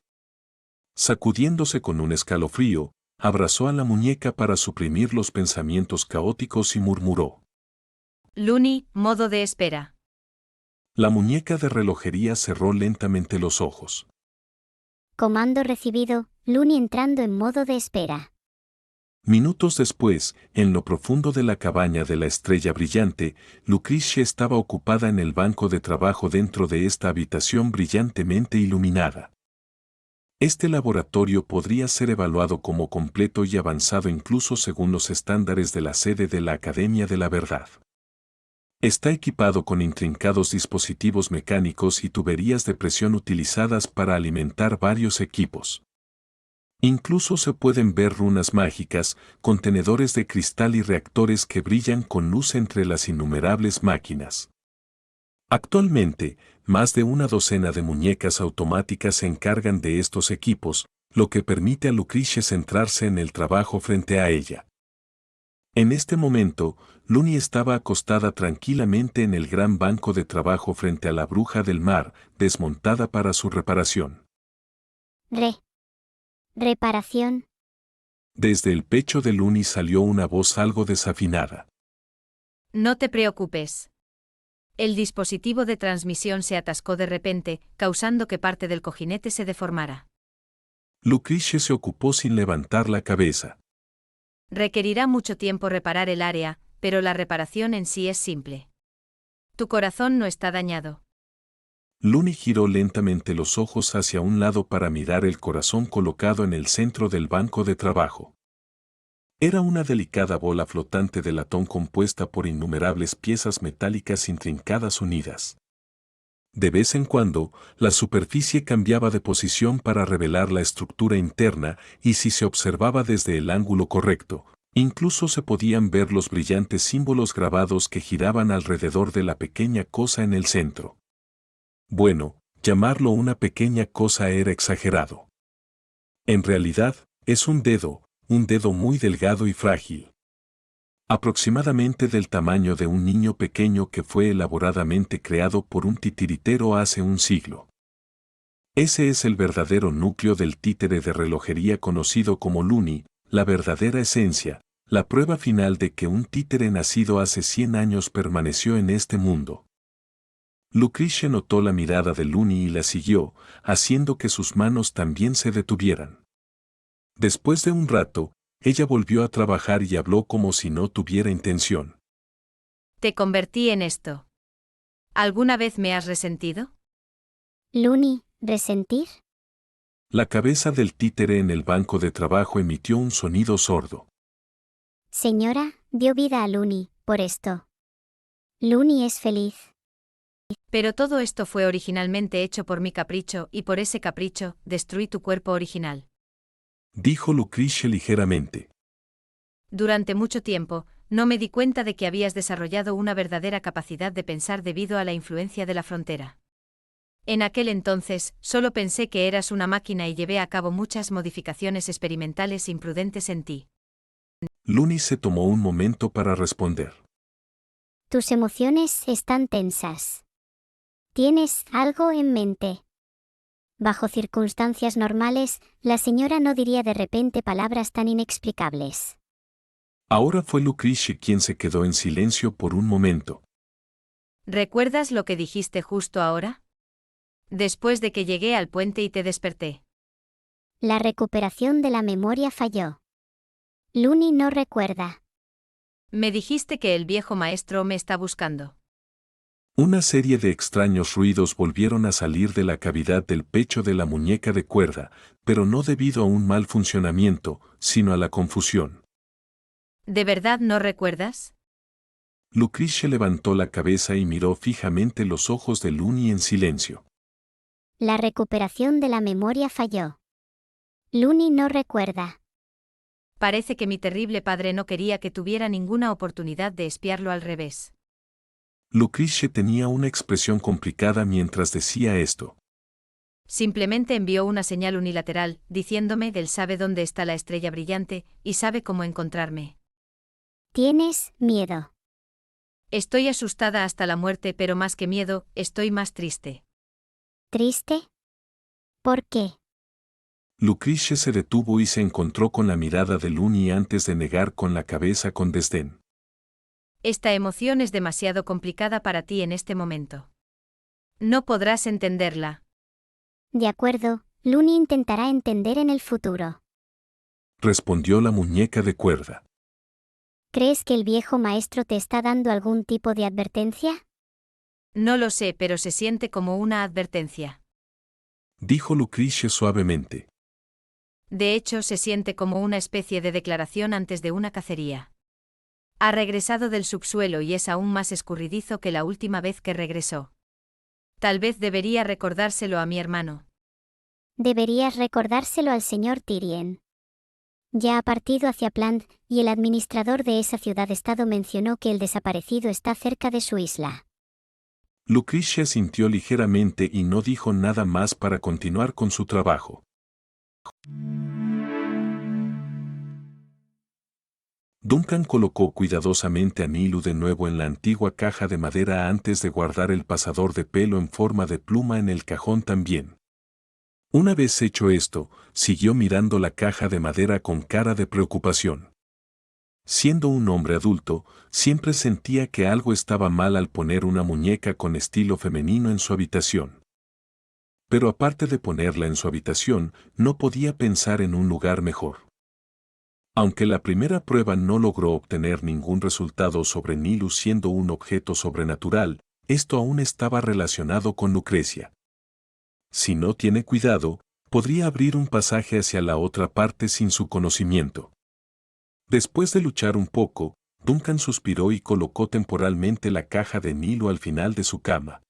Sacudiéndose con un escalofrío, abrazó a la muñeca para suprimir los pensamientos caóticos y murmuró. Looney, modo de espera. La muñeca de relojería cerró lentamente los ojos. Comando recibido, Looney entrando en modo de espera. Minutos después, en lo profundo de la cabaña de la estrella brillante, Lucrecia estaba ocupada en el banco de trabajo dentro de esta habitación brillantemente iluminada. Este laboratorio podría ser evaluado como completo y avanzado incluso según los estándares de la sede de la Academia de la Verdad. Está equipado con intrincados dispositivos mecánicos y tuberías de presión utilizadas para alimentar varios equipos. Incluso se pueden ver runas mágicas, contenedores de cristal y reactores que brillan con luz entre las innumerables máquinas. Actualmente, más de una docena de muñecas automáticas se encargan de estos equipos, lo que permite a Lucrecia centrarse en el trabajo frente a ella. En este momento, Looney estaba acostada tranquilamente en el gran banco de trabajo frente a la bruja del mar, desmontada para su reparación. Reparación. Desde el pecho de Looney salió una voz algo desafinada. No te preocupes. El dispositivo de transmisión se atascó de repente, causando que parte del cojinete se deformara. Lucrecia se ocupó sin levantar la cabeza. Requerirá mucho tiempo reparar el área, pero la reparación en sí es simple. Tu corazón no está dañado. Looney giró lentamente los ojos hacia un lado para mirar el corazón colocado en el centro del banco de trabajo. Era una delicada bola flotante de latón compuesta por innumerables piezas metálicas intrincadas unidas. De vez en cuando, la superficie cambiaba de posición para revelar la estructura interna y si se observaba desde el ángulo correcto, incluso se podían ver los brillantes símbolos grabados que giraban alrededor de la pequeña cosa en el centro. Bueno, llamarlo una pequeña cosa era exagerado. En realidad, es un dedo muy delgado y frágil. Aproximadamente del tamaño de un niño pequeño que fue elaboradamente creado por un titiritero hace un siglo. Ese es el verdadero núcleo del títere de relojería conocido como Looney, la verdadera esencia, la prueba final de que un títere nacido hace 100 años permaneció en este mundo. Lucrecia notó la mirada de Looney y la siguió, haciendo que sus manos también se detuvieran. Después de un rato, ella volvió a trabajar y habló como si no tuviera intención. Te convertí en esto. ¿Alguna vez me has resentido? Looney, ¿resentir? La cabeza del títere en el banco de trabajo emitió un sonido sordo. Señora, dio vida a Looney, por esto. Looney es feliz. Pero todo esto fue originalmente hecho por mi capricho y por ese capricho, destruí tu cuerpo original. Dijo Lucrecia ligeramente. Durante mucho tiempo, no me di cuenta de que habías desarrollado una verdadera capacidad de pensar debido a la influencia de la frontera. En aquel entonces, solo pensé que eras una máquina y llevé a cabo muchas modificaciones experimentales imprudentes en ti. Looney se tomó un momento para responder. Tus emociones están tensas. ¿Tienes algo en mente? Bajo circunstancias normales, la señora no diría de repente palabras tan inexplicables. Ahora fue Lucrecia quien se quedó en silencio por un momento. ¿Recuerdas lo que dijiste justo ahora? Después de que llegué al puente y te desperté. La recuperación de la memoria falló. Looney no recuerda. Me dijiste que el viejo maestro me está buscando. Una serie de extraños ruidos volvieron a salir de la cavidad del pecho de la muñeca de cuerda, pero no debido a un mal funcionamiento, sino a la confusión. ¿De verdad no recuerdas? Lucrecia levantó la cabeza y miró fijamente los ojos de Looney en silencio. La recuperación de la memoria falló. Looney no recuerda. Parece que mi terrible padre no quería que tuviera ninguna oportunidad de espiarlo al revés. Lucrecia tenía una expresión complicada mientras decía esto. Simplemente envió una señal unilateral, diciéndome que él sabe dónde está la estrella brillante, y sabe cómo encontrarme. ¿Tienes miedo? Estoy asustada hasta la muerte, pero más que miedo, estoy más triste. ¿Triste? ¿Por qué? Lucrecia se detuvo y se encontró con la mirada de Looney antes de negar con la cabeza con desdén. Esta emoción es demasiado complicada para ti en este momento. No podrás entenderla. De acuerdo, Looney intentará entender en el futuro. Respondió la muñeca de cuerda. ¿Crees que el viejo maestro te está dando algún tipo de advertencia? No lo sé, pero se siente como una advertencia. dijo Lucrecia suavemente. De hecho, se siente como una especie de declaración antes de una cacería. Ha regresado del subsuelo y es aún más escurridizo que la última vez que regresó. Tal vez debería recordárselo a mi hermano. Deberías recordárselo al señor Tyrien. Ya ha partido hacia Plant, y el administrador de esa ciudad-estado mencionó que el desaparecido está cerca de su isla. Lucrecia sintió ligeramente y no dijo nada más para continuar con su trabajo. Duncan colocó cuidadosamente a Nilu de nuevo en la antigua caja de madera antes de guardar el pasador de pelo en forma de pluma en el cajón también. Una vez hecho esto, siguió mirando la caja de madera con cara de preocupación. Siendo un hombre adulto, siempre sentía que algo estaba mal al poner una muñeca con estilo femenino en su habitación. Pero aparte de ponerla en su habitación, no podía pensar en un lugar mejor. Aunque la primera prueba no logró obtener ningún resultado sobre Nilu siendo un objeto sobrenatural, esto aún estaba relacionado con Lucrecia. Si no tiene cuidado, podría abrir un pasaje hacia la otra parte sin su conocimiento. Después de luchar un poco, Duncan suspiró y colocó temporalmente la caja de Nilu al final de su cama.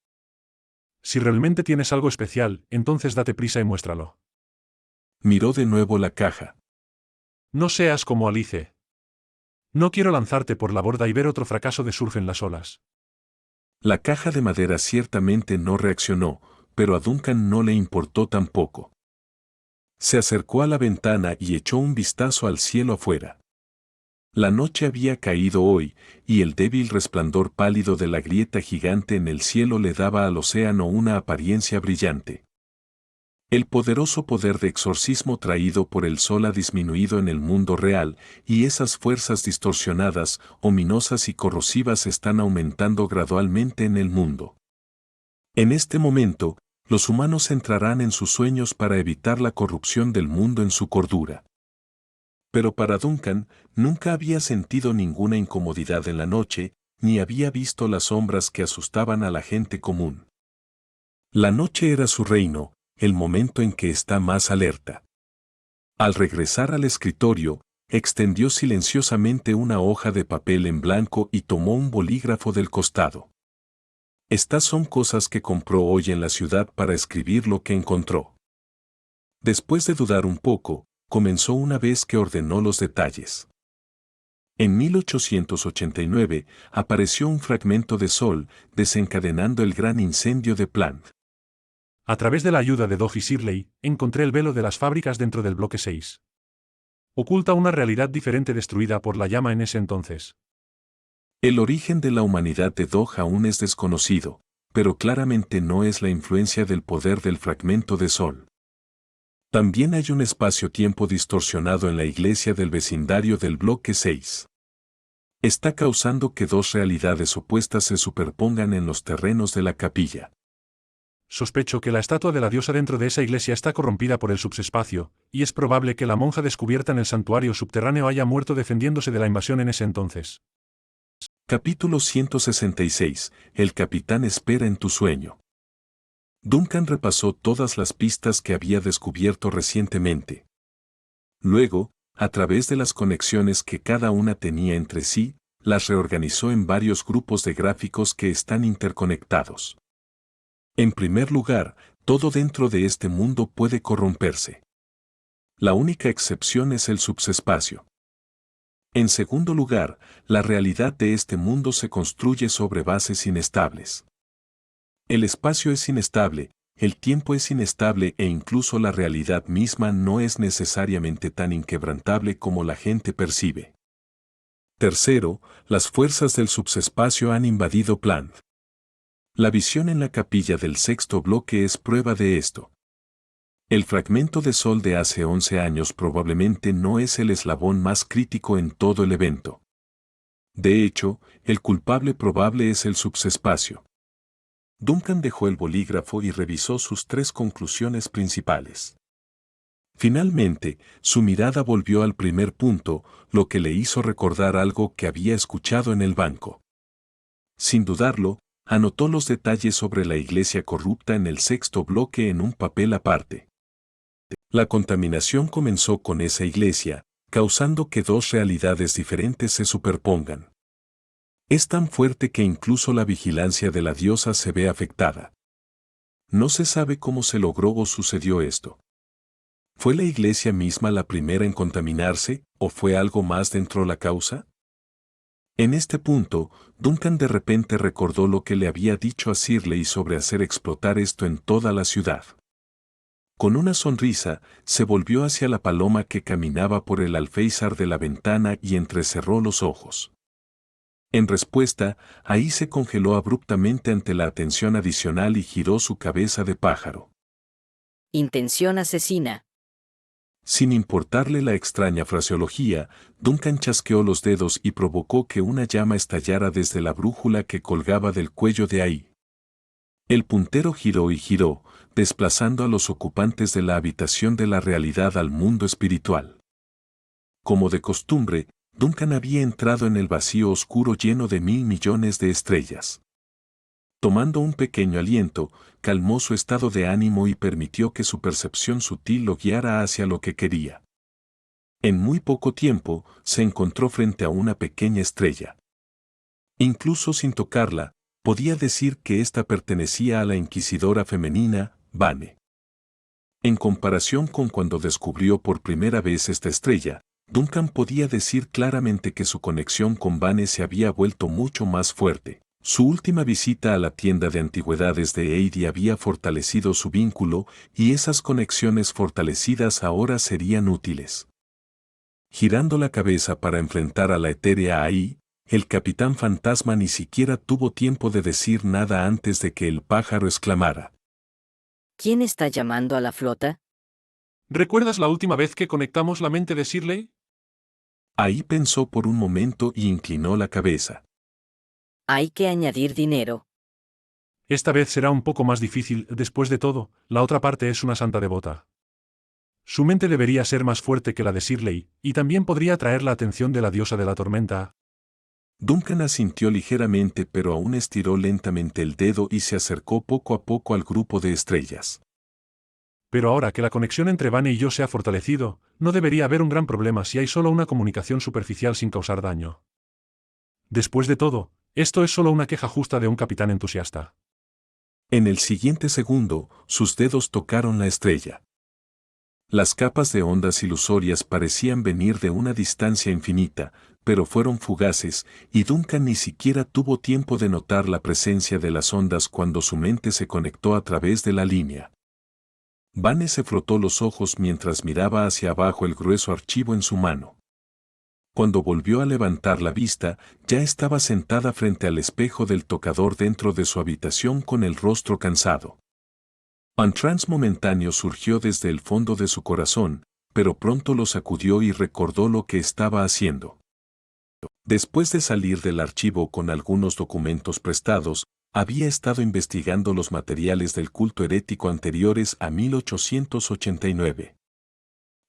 Si realmente tienes algo especial, entonces date prisa y muéstralo. Miró de nuevo la caja. No seas como Alice. No quiero lanzarte por la borda y ver otro fracaso de surf en las olas. La caja de madera ciertamente no reaccionó, pero a Duncan no le importó tampoco. Se acercó a la ventana y echó un vistazo al cielo afuera. La noche había caído hoy, y el débil resplandor pálido de la grieta gigante en el cielo le daba al océano una apariencia brillante. El poderoso poder de exorcismo traído por el sol ha disminuido en el mundo real, y esas fuerzas distorsionadas, ominosas y corrosivas están aumentando gradualmente en el mundo. En este momento, los humanos entrarán en sus sueños para evitar la corrupción del mundo en su cordura. Pero para Duncan, nunca había sentido ninguna incomodidad en la noche, ni había visto las sombras que asustaban a la gente común. La noche era su reino, el momento en que está más alerta. Al regresar al escritorio, extendió silenciosamente una hoja de papel en blanco y tomó un bolígrafo del costado. Estas son cosas que compró hoy en la ciudad para escribir lo que encontró. Después de dudar un poco, comenzó una vez que ordenó los detalles. En 1889 apareció un fragmento de sol, desencadenando el gran incendio de Plant. A través de la ayuda de Dog y Shirley, encontré el velo de las fábricas dentro del bloque 6. Oculta una realidad diferente destruida por la llama en ese entonces. El origen de la humanidad de Dog aún es desconocido, pero claramente no es la influencia del poder del fragmento de sol. También hay un espacio-tiempo distorsionado en la iglesia del vecindario del bloque 6. Está causando que dos realidades opuestas se superpongan en los terrenos de la capilla. Sospecho que la estatua de la diosa dentro de esa iglesia está corrompida por el subespacio, y es probable que la monja descubierta en el santuario subterráneo haya muerto defendiéndose de la invasión en ese entonces. Capítulo 166. El capitán espera en tu sueño. Duncan repasó todas las pistas que había descubierto recientemente. Luego, a través de las conexiones que cada una tenía entre sí, las reorganizó en varios grupos de gráficos que están interconectados. En primer lugar, todo dentro de este mundo puede corromperse. La única excepción es el subespacio. En segundo lugar, la realidad de este mundo se construye sobre bases inestables. El espacio es inestable, el tiempo es inestable e incluso la realidad misma no es necesariamente tan inquebrantable como la gente percibe. Tercero, las fuerzas del subespacio han invadido Plant. La visión en la capilla del sexto bloque es prueba de esto. El fragmento de sol de hace 11 años probablemente no es el eslabón más crítico en todo el evento. De hecho, el culpable probable es el subespacio. Duncan dejó el bolígrafo y revisó sus tres conclusiones principales. Finalmente, su mirada volvió al primer punto, lo que le hizo recordar algo que había escuchado en el banco. Sin dudarlo, Anotó los detalles sobre la iglesia corrupta en el sexto bloque en un papel aparte. La contaminación comenzó con esa iglesia, causando que dos realidades diferentes se superpongan. Es tan fuerte que incluso la vigilancia de la diosa se ve afectada. No se sabe cómo se logró o sucedió esto. ¿Fue la iglesia misma la primera en contaminarse, o fue algo más dentro la causa? En este punto, Duncan de repente recordó lo que le había dicho a Shirley sobre hacer explotar esto en toda la ciudad. Con una sonrisa, se volvió hacia la paloma que caminaba por el alféizar de la ventana y entrecerró los ojos. En respuesta, ahí se congeló abruptamente ante la atención adicional y giró su cabeza de pájaro. Intención asesina. Sin importarle la extraña fraseología, Duncan chasqueó los dedos y provocó que una llama estallara desde la brújula que colgaba del cuello de ahí. El puntero giró y giró, desplazando a los ocupantes de la habitación de la realidad al mundo espiritual. Como de costumbre, Duncan había entrado en el vacío oscuro lleno de 1.000 millones de estrellas. Tomando un pequeño aliento, calmó su estado de ánimo y permitió que su percepción sutil lo guiara hacia lo que quería. En muy poco tiempo, se encontró frente a una pequeña estrella. Incluso sin tocarla, podía decir que ésta pertenecía a la inquisidora femenina, Vane. En comparación con cuando descubrió por primera vez esta estrella, Duncan podía decir claramente que su conexión con Vane se había vuelto mucho más fuerte. Su última visita a la tienda de antigüedades de Heidi había fortalecido su vínculo y esas conexiones fortalecidas ahora serían útiles. Girando la cabeza para enfrentar a la etérea ahí, el capitán fantasma ni siquiera tuvo tiempo de decir nada antes de que el pájaro exclamara. ¿Quién está llamando a la flota? ¿Recuerdas la última vez que conectamos la mente de Shirley? Ahí pensó por un momento y inclinó la cabeza. Hay que añadir dinero. Esta vez será un poco más difícil, después de todo, la otra parte es una santa devota. Su mente debería ser más fuerte que la de Shirley, y también podría atraer la atención de la diosa de la tormenta. Duncan asintió ligeramente pero aún estiró lentamente el dedo y se acercó poco a poco al grupo de estrellas. Pero ahora que la conexión entre Vane y yo se ha fortalecido, no debería haber un gran problema si hay solo una comunicación superficial sin causar daño. Después de todo, esto es solo una queja justa de un capitán entusiasta. En el siguiente segundo, sus dedos tocaron la estrella. Las capas de ondas ilusorias parecían venir de una distancia infinita, pero fueron fugaces, y Duncan ni siquiera tuvo tiempo de notar la presencia de las ondas cuando su mente se conectó a través de la línea. Vane se frotó los ojos mientras miraba hacia abajo el grueso archivo en su mano. Cuando volvió a levantar la vista, ya estaba sentada frente al espejo del tocador dentro de su habitación con el rostro cansado. Un trance momentáneo surgió desde el fondo de su corazón, pero pronto lo sacudió y recordó lo que estaba haciendo. Después de salir del archivo con algunos documentos prestados, había estado investigando los materiales del culto herético anteriores a 1889.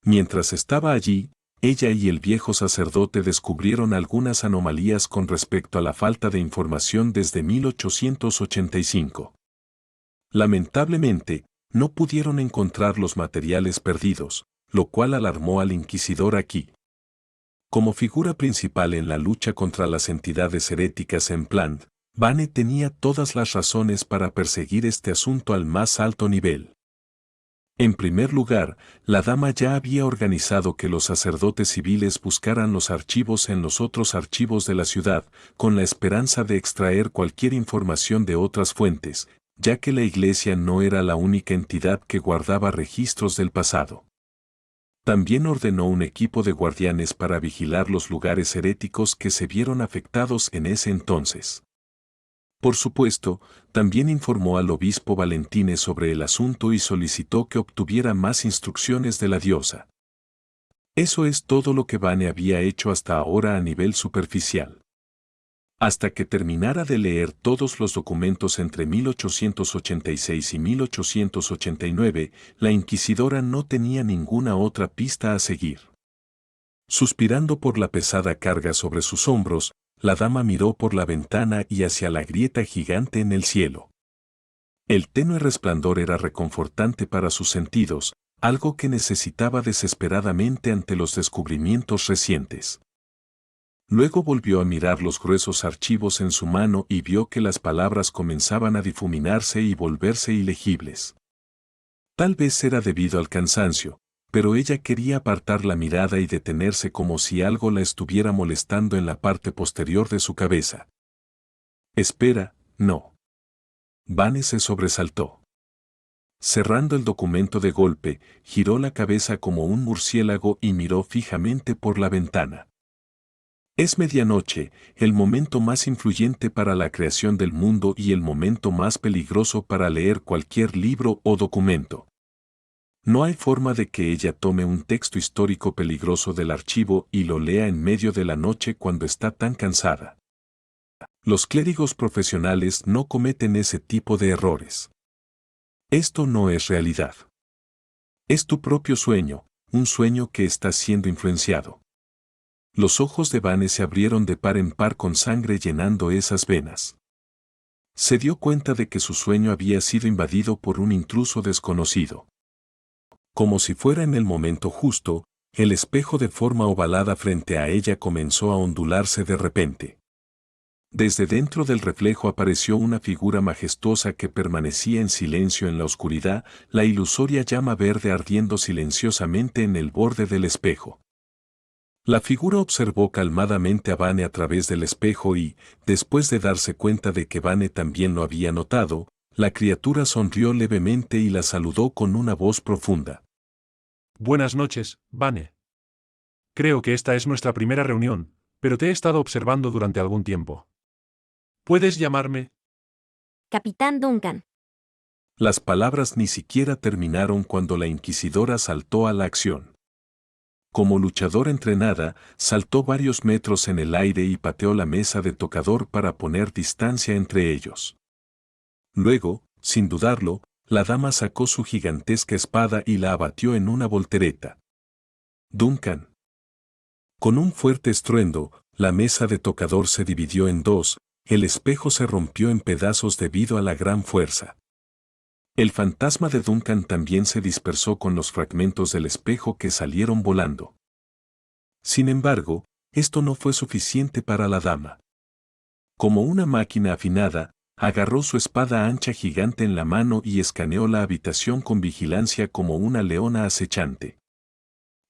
Mientras estaba allí, ella y el viejo sacerdote descubrieron algunas anomalías con respecto a la falta de información desde 1885. Lamentablemente, no pudieron encontrar los materiales perdidos, lo cual alarmó al inquisidor aquí. Como figura principal en la lucha contra las entidades heréticas en Plant, Vane tenía todas las razones para perseguir este asunto al más alto nivel. En primer lugar, la dama ya había organizado que los sacerdotes civiles buscaran los archivos en los otros archivos de la ciudad, con la esperanza de extraer cualquier información de otras fuentes, ya que la iglesia no era la única entidad que guardaba registros del pasado. También ordenó un equipo de guardianes para vigilar los lugares heréticos que se vieron afectados en ese entonces. Por supuesto, también informó al obispo Valentine sobre el asunto y solicitó que obtuviera más instrucciones de la diosa. Eso es todo lo que Vane había hecho hasta ahora a nivel superficial. Hasta que terminara de leer todos los documentos entre 1886 y 1889, la inquisidora no tenía ninguna otra pista a seguir. Suspirando por la pesada carga sobre sus hombros, la dama miró por la ventana y hacia la grieta gigante en el cielo. El tenue resplandor era reconfortante para sus sentidos, algo que necesitaba desesperadamente ante los descubrimientos recientes. Luego volvió a mirar los gruesos archivos en su mano y vio que las palabras comenzaban a difuminarse y volverse ilegibles. Tal vez era debido al cansancio, pero ella quería apartar la mirada y detenerse como si algo la estuviera molestando en la parte posterior de su cabeza. Espera, no. Vane se sobresaltó. Cerrando el documento de golpe, giró la cabeza como un murciélago y miró fijamente por la ventana. Es medianoche, el momento más influyente para la creación del mundo y el momento más peligroso para leer cualquier libro o documento. No hay forma de que ella tome un texto histórico peligroso del archivo y lo lea en medio de la noche cuando está tan cansada. Los clérigos profesionales no cometen ese tipo de errores. Esto no es realidad. Es tu propio sueño, un sueño que está siendo influenciado. Los ojos de Vane se abrieron de par en par con sangre llenando esas venas. Se dio cuenta de que su sueño había sido invadido por un intruso desconocido. Como si fuera en el momento justo, el espejo de forma ovalada frente a ella comenzó a ondularse de repente. Desde dentro del reflejo apareció una figura majestuosa que permanecía en silencio en la oscuridad, la ilusoria llama verde ardiendo silenciosamente en el borde del espejo. La figura observó calmadamente a Vane a través del espejo y, después de darse cuenta de que Vane también lo había notado, la criatura sonrió levemente y la saludó con una voz profunda. Buenas noches, Vane. Creo que esta es nuestra primera reunión, pero te he estado observando durante algún tiempo. ¿Puedes llamarme? Capitán Duncan. Las palabras ni siquiera terminaron cuando la inquisidora saltó a la acción. Como luchadora entrenada, saltó varios metros en el aire y pateó la mesa de tocador para poner distancia entre ellos. Luego, sin dudarlo, la dama sacó su gigantesca espada y la abatió en una voltereta. Duncan. Con un fuerte estruendo, la mesa de tocador se dividió en dos, el espejo se rompió en pedazos debido a la gran fuerza. El fantasma de Duncan también se dispersó con los fragmentos del espejo que salieron volando. Sin embargo, esto no fue suficiente para la dama. Como una máquina afinada, agarró su espada ancha gigante en la mano y escaneó la habitación con vigilancia como una leona acechante.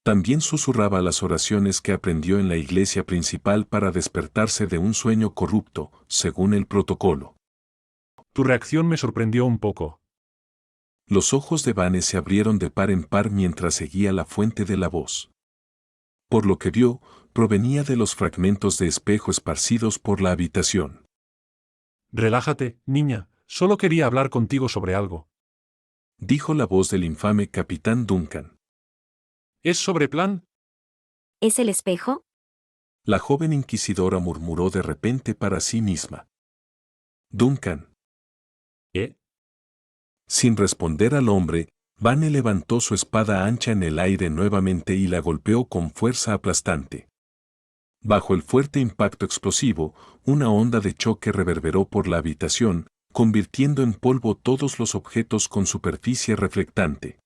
También susurraba las oraciones que aprendió en la iglesia principal para despertarse de un sueño corrupto, según el protocolo. Tu reacción me sorprendió un poco. Los ojos de Vane se abrieron de par en par mientras seguía la fuente de la voz. Por lo que vio, provenía de los fragmentos de espejo esparcidos por la habitación. Relájate, niña, solo quería hablar contigo sobre algo. Dijo la voz del infame capitán Duncan. ¿Es sobre plan? ¿Es el espejo? La joven inquisidora murmuró de repente para sí misma. Duncan. ¿Eh? Sin responder al hombre, Vane levantó su espada ancha en el aire nuevamente y la golpeó con fuerza aplastante. Bajo el fuerte impacto explosivo, una onda de choque reverberó por la habitación, convirtiendo en polvo todos los objetos con superficie reflectante.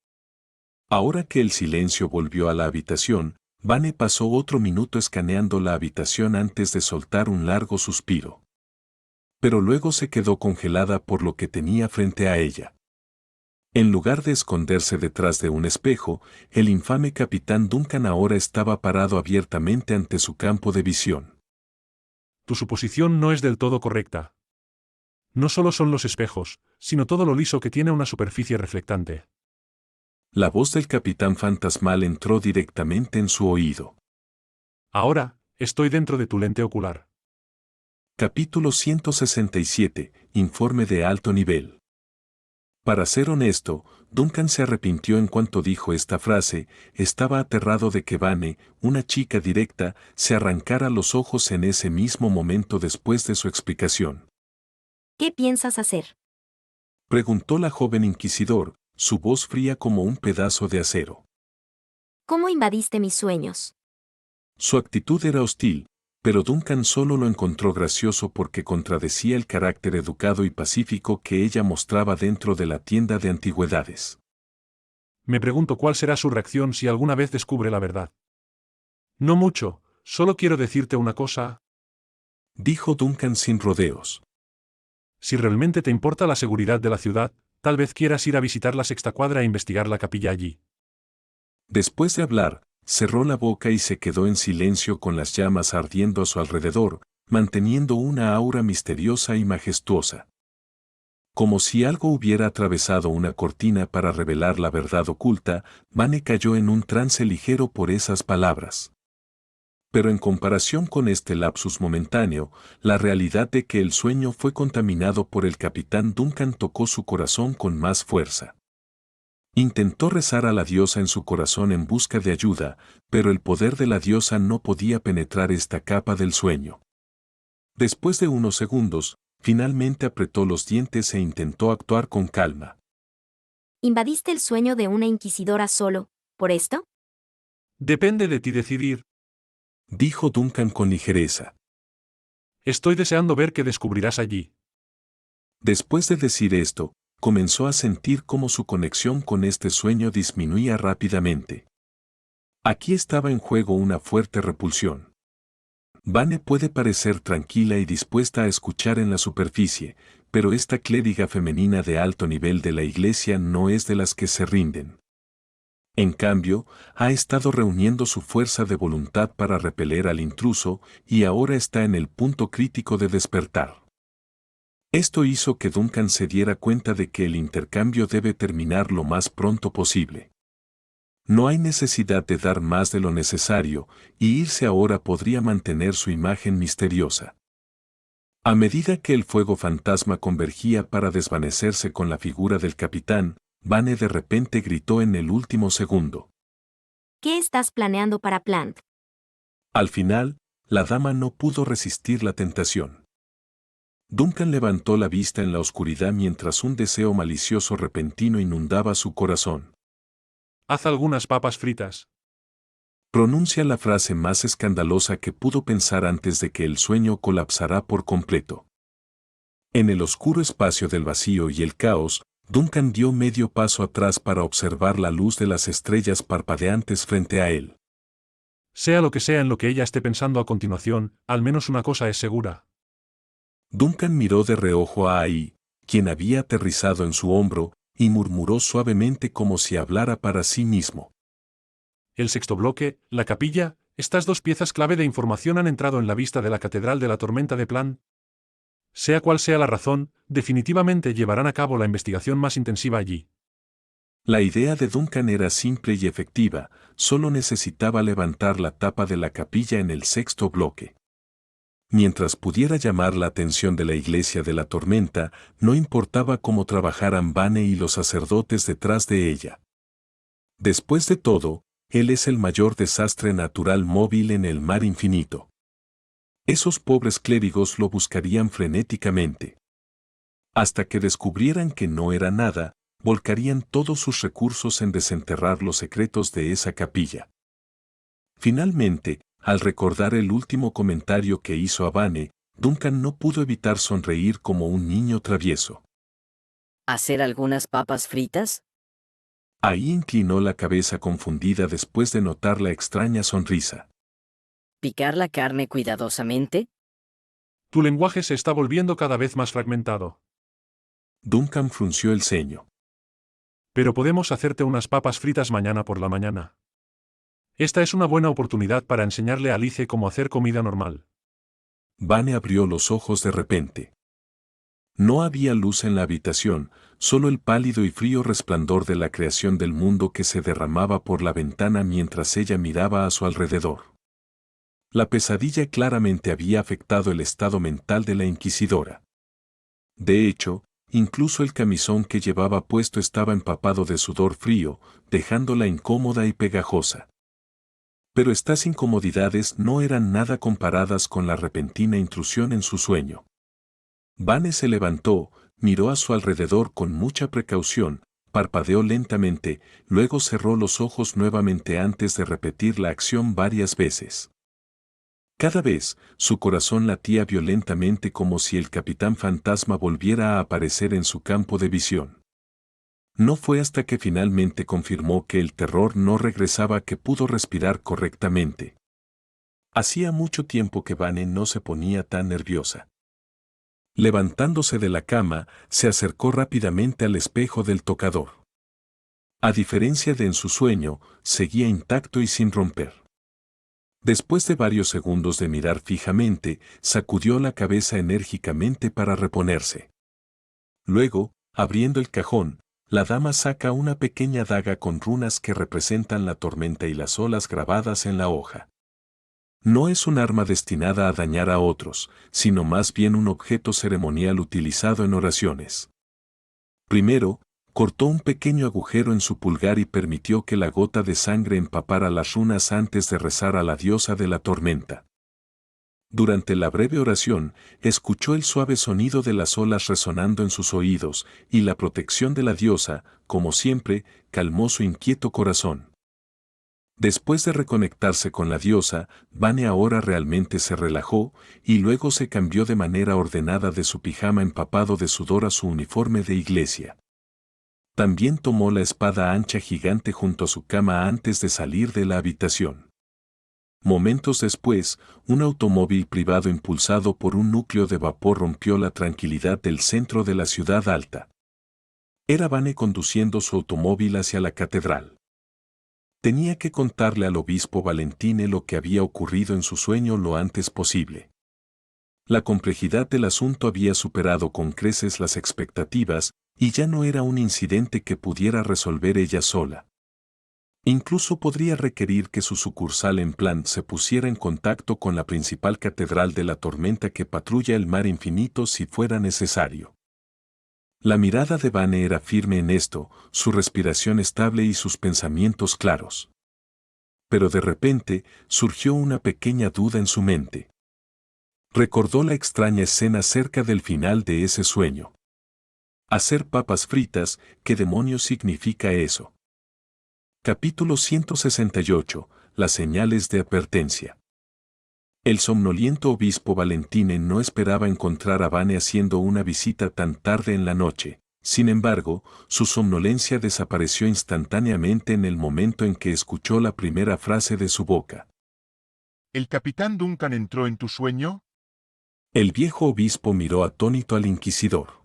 Ahora que el silencio volvió a la habitación, Vane pasó otro minuto escaneando la habitación antes de soltar un largo suspiro. Pero luego se quedó congelada por lo que tenía frente a ella. En lugar de esconderse detrás de un espejo, el infame capitán Duncan ahora estaba parado abiertamente ante su campo de visión. Tu suposición no es del todo correcta. No solo son los espejos, sino todo lo liso que tiene una superficie reflectante. La voz del capitán fantasmal entró directamente en su oído. Ahora, estoy dentro de tu lente ocular. Capítulo 167, Informe de alto nivel. Para ser honesto, Duncan se arrepintió en cuanto dijo esta frase, estaba aterrado de que Vane, una chica directa, se arrancara los ojos en ese mismo momento después de su explicación. ¿Qué piensas hacer? Preguntó la joven inquisidor, su voz fría como un pedazo de acero. ¿Cómo invadiste mis sueños? Su actitud era hostil, pero Duncan solo lo encontró gracioso porque contradecía el carácter educado y pacífico que ella mostraba dentro de la tienda de antigüedades. Me pregunto cuál será su reacción si alguna vez descubre la verdad. No mucho, solo quiero decirte una cosa. Dijo Duncan sin rodeos. Si realmente te importa la seguridad de la ciudad, tal vez quieras ir a visitar la Sexta Cuadra e investigar la capilla allí. Después de hablar, cerró la boca y se quedó en silencio con las llamas ardiendo a su alrededor, manteniendo una aura misteriosa y majestuosa. Como si algo hubiera atravesado una cortina para revelar la verdad oculta, Vane cayó en un trance ligero por esas palabras. Pero en comparación con este lapsus momentáneo, la realidad de que el sueño fue contaminado por el capitán Duncan tocó su corazón con más fuerza. Intentó rezar a la diosa en su corazón en busca de ayuda, pero el poder de la diosa no podía penetrar esta capa del sueño. Después de unos segundos, finalmente apretó los dientes e intentó actuar con calma. ¿Invadiste el sueño de una inquisidora solo, por esto? Depende de ti decidir. Dijo Duncan con ligereza. Estoy deseando ver qué descubrirás allí. Después de decir esto, comenzó a sentir cómo su conexión con este sueño disminuía rápidamente. Aquí estaba en juego una fuerte repulsión. Vane puede parecer tranquila y dispuesta a escuchar en la superficie, pero esta clériga femenina de alto nivel de la iglesia no es de las que se rinden. En cambio, ha estado reuniendo su fuerza de voluntad para repeler al intruso y ahora está en el punto crítico de despertar. Esto hizo que Duncan se diera cuenta de que el intercambio debe terminar lo más pronto posible. No hay necesidad de dar más de lo necesario, y irse ahora podría mantener su imagen misteriosa. A medida que el fuego fantasma convergía para desvanecerse con la figura del capitán, Vane de repente gritó en el último segundo. ¿Qué estás planeando para Plant? Al final, la dama no pudo resistir la tentación. Duncan levantó la vista en la oscuridad mientras un deseo malicioso repentino inundaba su corazón. Haz algunas papas fritas. Pronuncia la frase más escandalosa que pudo pensar antes de que el sueño colapsara por completo. En el oscuro espacio del vacío y el caos, Duncan dio medio paso atrás para observar la luz de las estrellas parpadeantes frente a él. Sea lo que sea en lo que ella esté pensando a continuación, al menos una cosa es segura. Duncan miró de reojo a Ai, quien había aterrizado en su hombro, y murmuró suavemente como si hablara para sí mismo. El sexto bloque, la capilla, estas dos piezas clave de información han entrado en la vista de la Catedral de la Tormenta de Plan. Sea cual sea la razón, definitivamente llevarán a cabo la investigación más intensiva allí. La idea de Duncan era simple y efectiva, solo necesitaba levantar la tapa de la capilla en el sexto bloque. Mientras pudiera llamar la atención de la Iglesia de la Tormenta, no importaba cómo trabajaran Vane y los sacerdotes detrás de ella. Después de todo, él es el mayor desastre natural móvil en el mar infinito. Esos pobres clérigos lo buscarían frenéticamente. Hasta que descubrieran que no era nada, volcarían todos sus recursos en desenterrar los secretos de esa capilla. Finalmente, al recordar el último comentario que hizo a Vane, Duncan no pudo evitar sonreír como un niño travieso. ¿Hacer algunas papas fritas? Ahí inclinó la cabeza confundida después de notar la extraña sonrisa. ¿Picar la carne cuidadosamente? Tu lenguaje se está volviendo cada vez más fragmentado. Duncan frunció el ceño. Pero podemos hacerte unas papas fritas mañana por la mañana. Esta es una buena oportunidad para enseñarle a Alice cómo hacer comida normal. Vane abrió los ojos de repente. No había luz en la habitación, solo el pálido y frío resplandor de la creación del mundo que se derramaba por la ventana mientras ella miraba a su alrededor. La pesadilla claramente había afectado el estado mental de la inquisidora. De hecho, incluso el camisón que llevaba puesto estaba empapado de sudor frío, dejándola incómoda y pegajosa. Pero estas incomodidades no eran nada comparadas con la repentina intrusión en su sueño. Vane se levantó, miró a su alrededor con mucha precaución, parpadeó lentamente, luego cerró los ojos nuevamente antes de repetir la acción varias veces. Cada vez, su corazón latía violentamente como si el capitán fantasma volviera a aparecer en su campo de visión. No fue hasta que finalmente confirmó que el terror no regresaba que pudo respirar correctamente. Hacía mucho tiempo que Vane no se ponía tan nerviosa. Levantándose de la cama, se acercó rápidamente al espejo del tocador. A diferencia de en su sueño, seguía intacto y sin romper. Después de varios segundos de mirar fijamente, sacudió la cabeza enérgicamente para reponerse. Luego, abriendo el cajón, la dama saca una pequeña daga con runas que representan la tormenta y las olas grabadas en la hoja. No es un arma destinada a dañar a otros, sino más bien un objeto ceremonial utilizado en oraciones. Primero, cortó un pequeño agujero en su pulgar y permitió que la gota de sangre empapara las runas antes de rezar a la diosa de la tormenta. Durante la breve oración, escuchó el suave sonido de las olas resonando en sus oídos, y la protección de la diosa, como siempre, calmó su inquieto corazón. Después de reconectarse con la diosa, Vane ahora realmente se relajó, y luego se cambió de manera ordenada de su pijama empapado de sudor a su uniforme de iglesia. También tomó la espada ancha gigante junto a su cama antes de salir de la habitación. Momentos después, un automóvil privado impulsado por un núcleo de vapor rompió la tranquilidad del centro de la ciudad alta. Era Vane conduciendo su automóvil hacia la catedral. Tenía que contarle al obispo Valentine lo que había ocurrido en su sueño lo antes posible. La complejidad del asunto había superado con creces las expectativas, y ya no era un incidente que pudiera resolver ella sola. Incluso podría requerir que su sucursal en plan se pusiera en contacto con la principal catedral de la tormenta que patrulla el mar infinito si fuera necesario. La mirada de Vane era firme en esto, su respiración estable y sus pensamientos claros. Pero de repente, surgió una pequeña duda en su mente. Recordó la extraña escena cerca del final de ese sueño. Hacer papas fritas, ¿qué demonios significa eso? Capítulo 168. Las señales de advertencia. El somnoliento obispo Valentine no esperaba encontrar a Vane haciendo una visita tan tarde en la noche. Sin embargo, su somnolencia desapareció instantáneamente en el momento en que escuchó la primera frase de su boca. ¿El capitán Duncan entró en tu sueño? El viejo obispo miró atónito al inquisidor.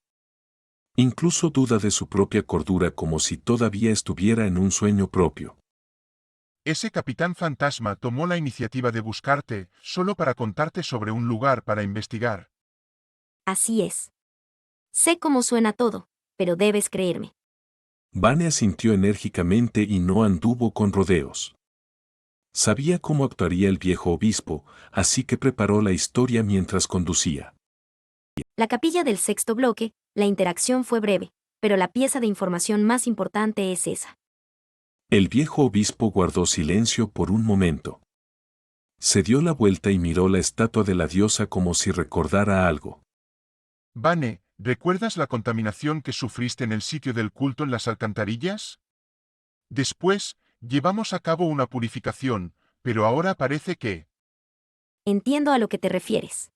Incluso duda de su propia cordura como si todavía estuviera en un sueño propio. Ese capitán fantasma tomó la iniciativa de buscarte, solo para contarte sobre un lugar para investigar. Así es. Sé cómo suena todo, pero debes creerme. Vane asintió enérgicamente y no anduvo con rodeos. Sabía cómo actuaría el viejo obispo, así que preparó la historia mientras conducía. La capilla del sexto bloque, la interacción fue breve, pero la pieza de información más importante es esa. El viejo obispo guardó silencio por un momento. Se dio la vuelta y miró la estatua de la diosa como si recordara algo. Vane, ¿recuerdas la contaminación que sufriste en el sitio del culto en las alcantarillas? Después, llevamos a cabo una purificación, pero ahora parece que... Entiendo a lo que te refieres.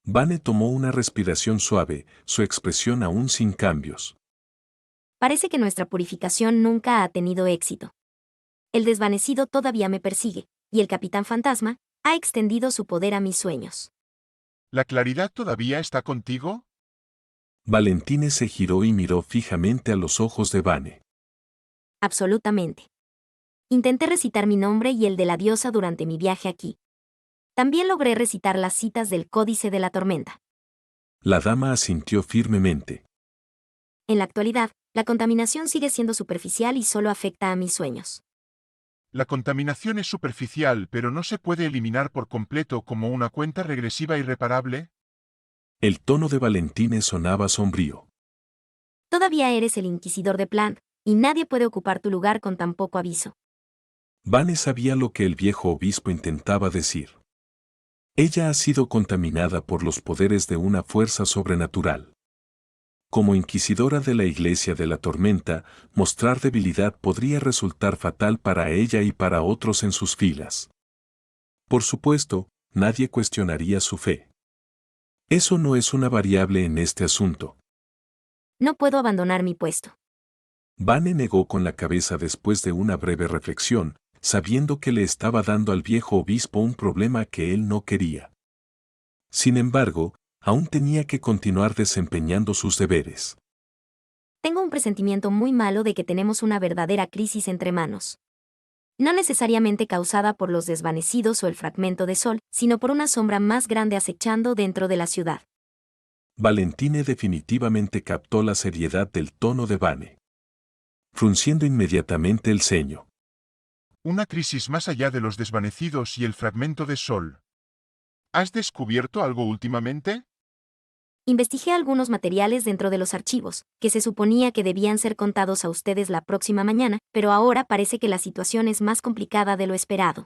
Vane tomó una respiración suave, su expresión aún sin cambios. Parece que nuestra purificación nunca ha tenido éxito. El desvanecido todavía me persigue, y el capitán fantasma ha extendido su poder a mis sueños. ¿La claridad todavía está contigo? Valentine se giró y miró fijamente a los ojos de Vane. Absolutamente. Intenté recitar mi nombre y el de la diosa durante mi viaje aquí. También logré recitar las citas del Códice de la Tormenta. La dama asintió firmemente. En la actualidad, la contaminación sigue siendo superficial y solo afecta a mis sueños. La contaminación es superficial, pero no se puede eliminar por completo como una cuenta regresiva irreparable. El tono de Valentine sonaba sombrío. Todavía eres el inquisidor de Plan, y nadie puede ocupar tu lugar con tan poco aviso. Vane sabía lo que el viejo obispo intentaba decir. Ella ha sido contaminada por los poderes de una fuerza sobrenatural. Como inquisidora de la Iglesia de la Tormenta, mostrar debilidad podría resultar fatal para ella y para otros en sus filas. Por supuesto, nadie cuestionaría su fe. Eso no es una variable en este asunto. No puedo abandonar mi puesto. Vane negó con la cabeza después de una breve reflexión, sabiendo que le estaba dando al viejo obispo un problema que él no quería. Sin embargo, aún tenía que continuar desempeñando sus deberes. Tengo un presentimiento muy malo de que tenemos una verdadera crisis entre manos. No necesariamente causada por los desvanecidos o el fragmento de sol, sino por una sombra más grande acechando dentro de la ciudad. Valentine definitivamente captó la seriedad del tono de Vane, frunciendo inmediatamente el ceño. Una crisis más allá de los desvanecidos y el fragmento de sol. ¿Has descubierto algo últimamente? Investigué algunos materiales dentro de los archivos, que se suponía que debían ser contados a ustedes la próxima mañana, pero ahora parece que la situación es más complicada de lo esperado.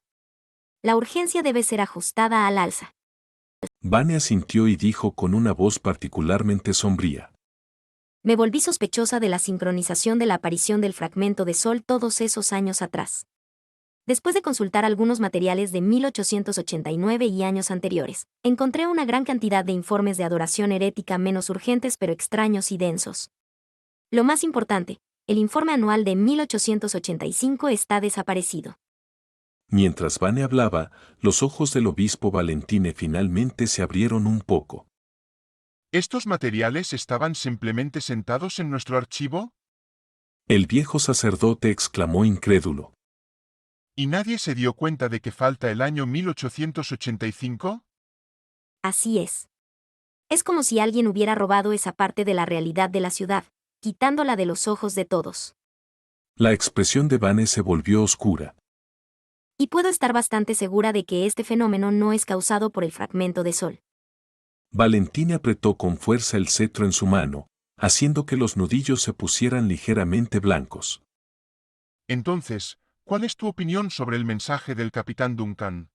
La urgencia debe ser ajustada al alza. Vane asintió y dijo con una voz particularmente sombría. Me volví sospechosa de la sincronización de la aparición del fragmento de sol todos esos años atrás. Después de consultar algunos materiales de 1889 y años anteriores, encontré una gran cantidad de informes de adoración herética menos urgentes pero extraños y densos. Lo más importante, el informe anual de 1885 está desaparecido. Mientras Vane hablaba, los ojos del obispo Valentine finalmente se abrieron un poco. ¿Estos materiales estaban simplemente sentados en nuestro archivo? El viejo sacerdote exclamó incrédulo. ¿Y nadie se dio cuenta de que falta el año 1885? Así es. Es como si alguien hubiera robado esa parte de la realidad de la ciudad, quitándola de los ojos de todos. La expresión de Vane se volvió oscura. Y puedo estar bastante segura de que este fenómeno no es causado por el fragmento de sol. Valentine apretó con fuerza el cetro en su mano, haciendo que los nudillos se pusieran ligeramente blancos. Entonces, ¿cuál es tu opinión sobre el mensaje del capitán Duncan?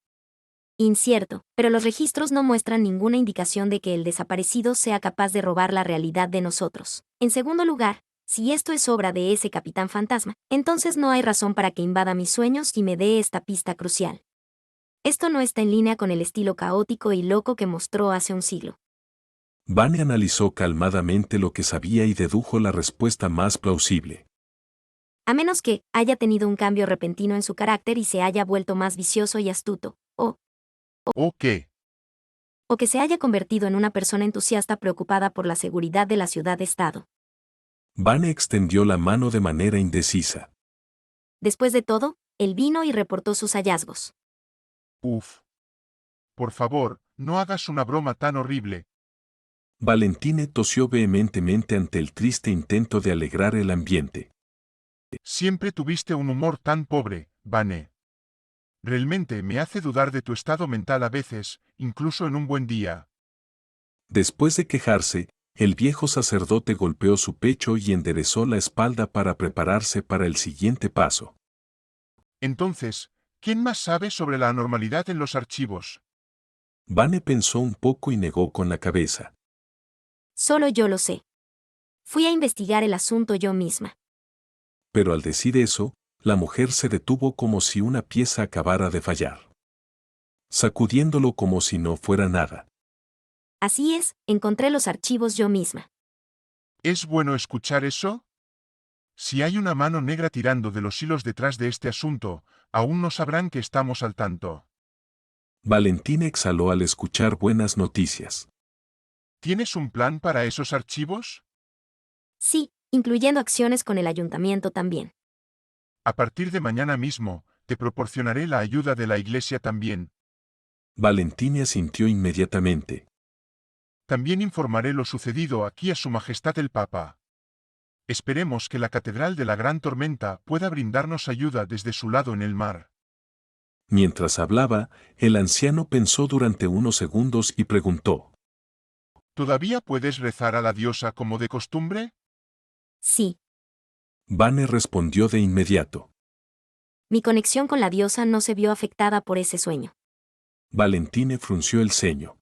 Incierto, pero los registros no muestran ninguna indicación de que el desaparecido sea capaz de robar la realidad de nosotros. En segundo lugar, si esto es obra de ese capitán fantasma, entonces no hay razón para que invada mis sueños y me dé esta pista crucial. Esto no está en línea con el estilo caótico y loco que mostró hace un siglo. Vane analizó calmadamente lo que sabía y dedujo la respuesta más plausible. A menos que haya tenido un cambio repentino en su carácter y se haya vuelto más vicioso y astuto, ¿O qué? o que se haya convertido en una persona entusiasta preocupada por la seguridad de la ciudad-estado. Vane extendió la mano de manera indecisa. Después de todo, él vino y reportó sus hallazgos. Uf. Por favor, no hagas una broma tan horrible. Valentine tosió vehementemente ante el triste intento de alegrar el ambiente. Siempre tuviste un humor tan pobre, Vane. Realmente me hace dudar de tu estado mental a veces, incluso en un buen día. Después de quejarse, el viejo sacerdote golpeó su pecho y enderezó la espalda para prepararse para el siguiente paso. Entonces, ¿quién más sabe sobre la anormalidad en los archivos? Vane pensó un poco y negó con la cabeza. Solo yo lo sé. Fui a investigar el asunto yo misma. Pero al decir eso, la mujer se detuvo como si una pieza acabara de fallar, sacudiéndolo como si no fuera nada. Así es, encontré los archivos yo misma. ¿Es bueno escuchar eso? Si hay una mano negra tirando de los hilos detrás de este asunto, aún no sabrán que estamos al tanto. Valentín exhaló al escuchar buenas noticias. ¿Tienes un plan para esos archivos? Sí, incluyendo acciones con el ayuntamiento también. A partir de mañana mismo, te proporcionaré la ayuda de la iglesia también. Valentín asintió inmediatamente. También informaré lo sucedido aquí a Su Majestad el Papa. Esperemos que la Catedral de la Gran Tormenta pueda brindarnos ayuda desde su lado en el mar. Mientras hablaba, el anciano pensó durante unos segundos y preguntó. ¿Todavía puedes rezar a la diosa como de costumbre? Sí. Vane respondió de inmediato. Mi conexión con la diosa no se vio afectada por ese sueño. Valentine frunció el ceño.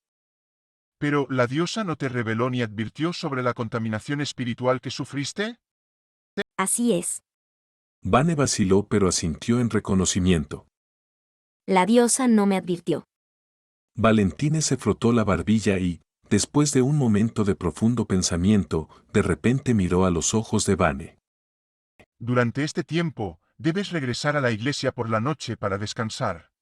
¿Pero la diosa no te reveló ni advirtió sobre la contaminación espiritual que sufriste? Así es. Vane vaciló pero asintió en reconocimiento. La diosa no me advirtió. Valentine se frotó la barbilla y, después de un momento de profundo pensamiento, de repente miró a los ojos de Vane. Durante este tiempo, debes regresar a la iglesia por la noche para descansar.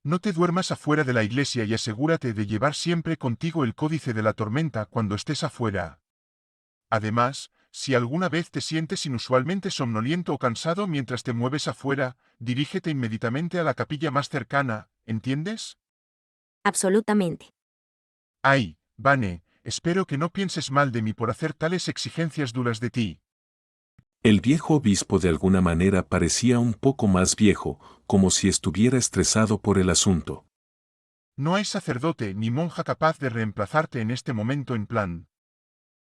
No te duermas afuera de la iglesia y asegúrate de llevar siempre contigo el códice de la tormenta cuando estés afuera. Además, si alguna vez te sientes inusualmente somnoliento o cansado mientras te mueves afuera, dirígete inmediatamente a la capilla más cercana, ¿entiendes? Absolutamente. Ay, Vane, espero que no pienses mal de mí por hacer tales exigencias duras de ti. El viejo obispo de alguna manera parecía un poco más viejo, como si estuviera estresado por el asunto. No hay sacerdote ni monja capaz de reemplazarte en este momento en plan.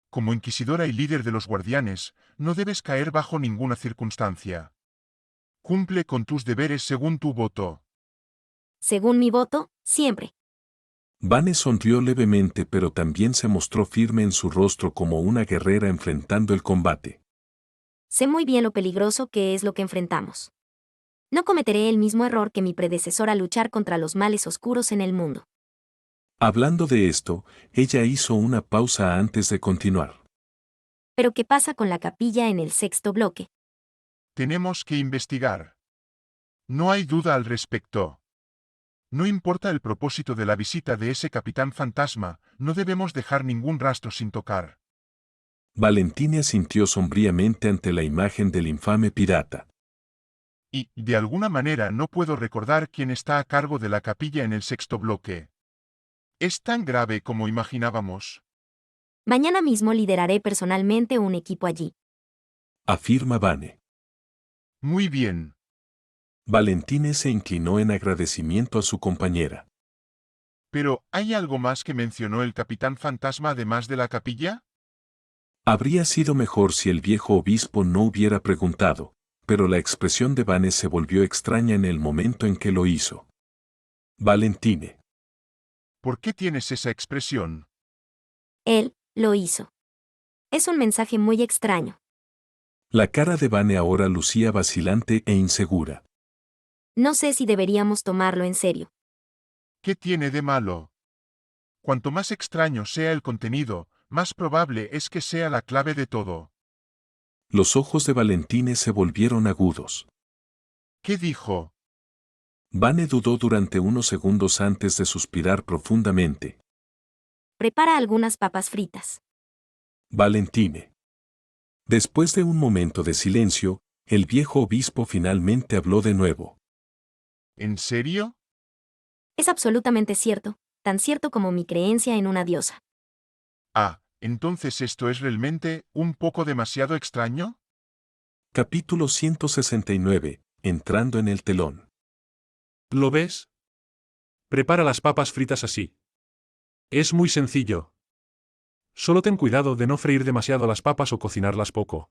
Como inquisidora y líder de los guardianes, no debes caer bajo ninguna circunstancia. Cumple con tus deberes según tu voto. Según mi voto, siempre. Vane sonrió levemente pero también se mostró firme en su rostro como una guerrera enfrentando el combate. Sé muy bien lo peligroso que es lo que enfrentamos. No cometeré el mismo error que mi predecesor al luchar contra los males oscuros en el mundo. Hablando de esto, ella hizo una pausa antes de continuar. Pero ¿qué pasa con la capilla en el sexto bloque? Tenemos que investigar. No hay duda al respecto. No importa el propósito de la visita de ese capitán fantasma, no debemos dejar ningún rastro sin tocar. Valentine asintió sombríamente ante la imagen del infame pirata. Y, de alguna manera, no puedo recordar quién está a cargo de la capilla en el sexto bloque. ¿Es tan grave como imaginábamos? Mañana mismo lideraré personalmente un equipo allí. Afirma Vane. Muy bien. Valentine se inclinó en agradecimiento a su compañera. Pero, ¿hay algo más que mencionó el capitán fantasma además de la capilla? Habría sido mejor si el viejo obispo no hubiera preguntado, pero la expresión de Vane se volvió extraña en el momento en que lo hizo. Valentine. ¿Por qué tienes esa expresión? Él lo hizo. Es un mensaje muy extraño. La cara de Vane ahora lucía vacilante e insegura. No sé si deberíamos tomarlo en serio. ¿Qué tiene de malo? Cuanto más extraño sea el contenido, más probable es que sea la clave de todo. Los ojos de Valentine se volvieron agudos. ¿Qué dijo? Vane dudó durante unos segundos antes de suspirar profundamente. Prepara algunas papas fritas. Valentine. Después de un momento de silencio, el viejo obispo finalmente habló de nuevo. ¿En serio? Es absolutamente cierto, tan cierto como mi creencia en una diosa. Ah, entonces esto es realmente un poco demasiado extraño. Capítulo 169. Entrando en el telón. ¿Lo ves? Prepara las papas fritas así. Es muy sencillo. Solo ten cuidado de no freír demasiado las papas o cocinarlas poco.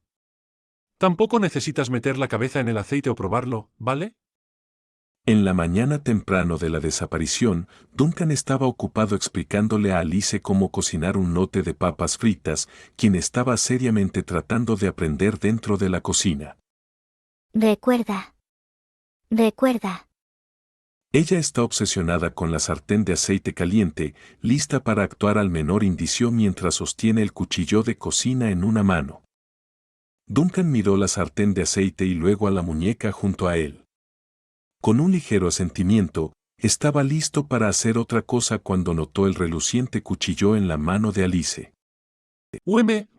Tampoco necesitas meter la cabeza en el aceite o probarlo, ¿vale? En la mañana temprano de la desaparición, Duncan estaba ocupado explicándole a Alice cómo cocinar un lote de papas fritas, quien estaba seriamente tratando de aprender dentro de la cocina. Recuerda. Recuerda. Ella está obsesionada con la sartén de aceite caliente, lista para actuar al menor indicio mientras sostiene el cuchillo de cocina en una mano. Duncan miró la sartén de aceite y luego a la muñeca junto a él. Con un ligero asentimiento, estaba listo para hacer otra cosa cuando notó el reluciente cuchillo en la mano de Alice.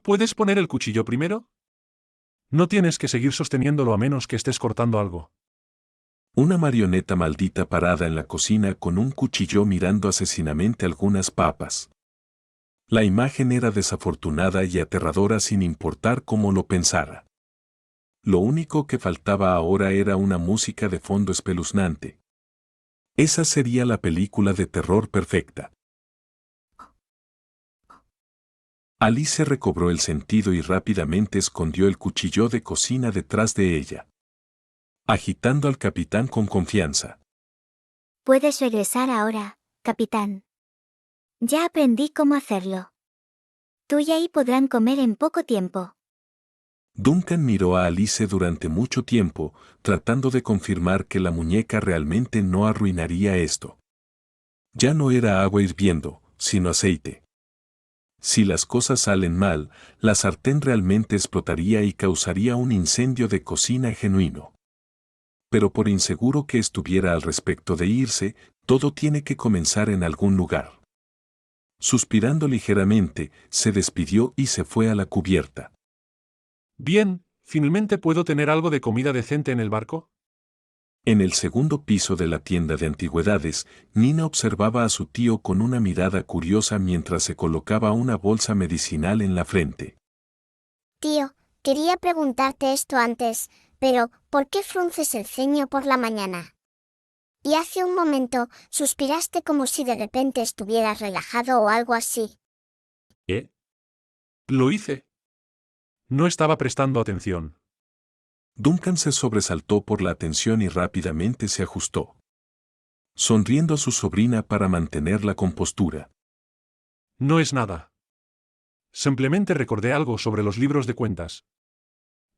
¿Puedes poner el cuchillo primero? No tienes que seguir sosteniéndolo a menos que estés cortando algo. Una marioneta maldita parada en la cocina con un cuchillo mirando asesinamente algunas papas. La imagen era desafortunada y aterradora sin importar cómo lo pensara. Lo único que faltaba ahora era una música de fondo espeluznante. Esa sería la película de terror perfecta. Alice recobró el sentido y rápidamente escondió el cuchillo de cocina detrás de ella, agitando al capitán con confianza. Puedes regresar ahora, capitán. Ya aprendí cómo hacerlo. Tú y ahí podrán comer en poco tiempo. Duncan miró a Alice durante mucho tiempo, tratando de confirmar que la muñeca realmente no arruinaría esto. Ya no era agua hirviendo, sino aceite. Si las cosas salen mal, la sartén realmente explotaría y causaría un incendio de cocina genuino. Pero por inseguro que estuviera al respecto de irse, todo tiene que comenzar en algún lugar. Suspirando ligeramente, se despidió y se fue a la cubierta. Bien, ¿finalmente puedo tener algo de comida decente en el barco? En el segundo piso de la tienda de antigüedades, Nina observaba a su tío con una mirada curiosa mientras se colocaba una bolsa medicinal en la frente. Tío, quería preguntarte esto antes, pero ¿por qué frunces el ceño por la mañana? Y hace un momento suspiraste como si de repente estuvieras relajado o algo así. ¿Eh? Lo hice. No estaba prestando atención. Duncan se sobresaltó por la atención y rápidamente se ajustó, sonriendo a su sobrina para mantener la compostura. No es nada. Simplemente recordé algo sobre los libros de cuentas.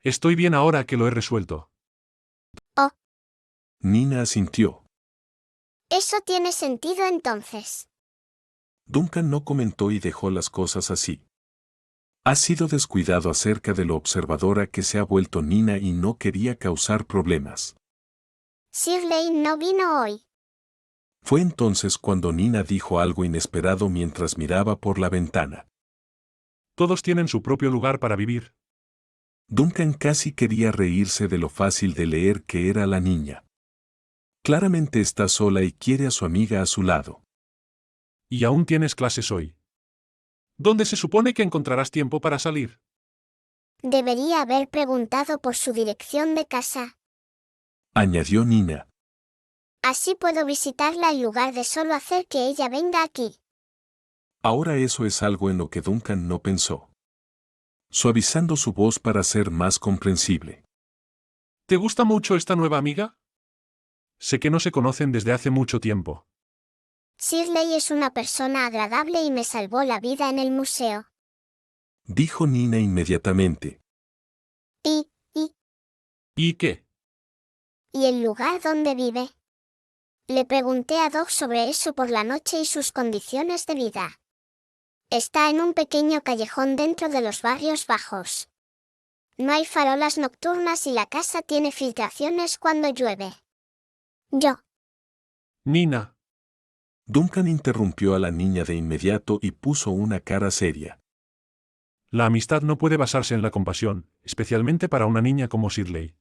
Estoy bien ahora que lo he resuelto. Oh, Nina asintió. eso tiene sentido entonces. Duncan no comentó y dejó las cosas así. Ha sido descuidado acerca de lo observadora que se ha vuelto Nina y no quería causar problemas. Shirley no vino hoy. Fue entonces cuando Nina dijo algo inesperado mientras miraba por la ventana. Todos tienen su propio lugar para vivir. Duncan casi quería reírse de lo fácil de leer que era la niña. Claramente está sola y quiere a su amiga a su lado. Y aún tienes clases hoy. ¿Dónde se supone que encontrarás tiempo para salir? Debería haber preguntado por su dirección de casa. Añadió Nina. Así puedo visitarla en lugar de solo hacer que ella venga aquí. Ahora eso es algo en lo que Duncan no pensó. Suavizando su voz para ser más comprensible. ¿Te gusta mucho esta nueva amiga? Sé que no se conocen desde hace mucho tiempo. Shirley es una persona agradable y me salvó la vida en el museo. Dijo Nina inmediatamente. ¿Y qué? ¿Y el lugar donde vive? Le pregunté a Doc sobre eso por la noche y sus condiciones de vida. Está en un pequeño callejón dentro de los barrios bajos. No hay farolas nocturnas y la casa tiene filtraciones cuando llueve. Yo. Nina. Duncan interrumpió a la niña de inmediato y puso una cara seria. La amistad no puede basarse en la compasión, especialmente para una niña como Shirley.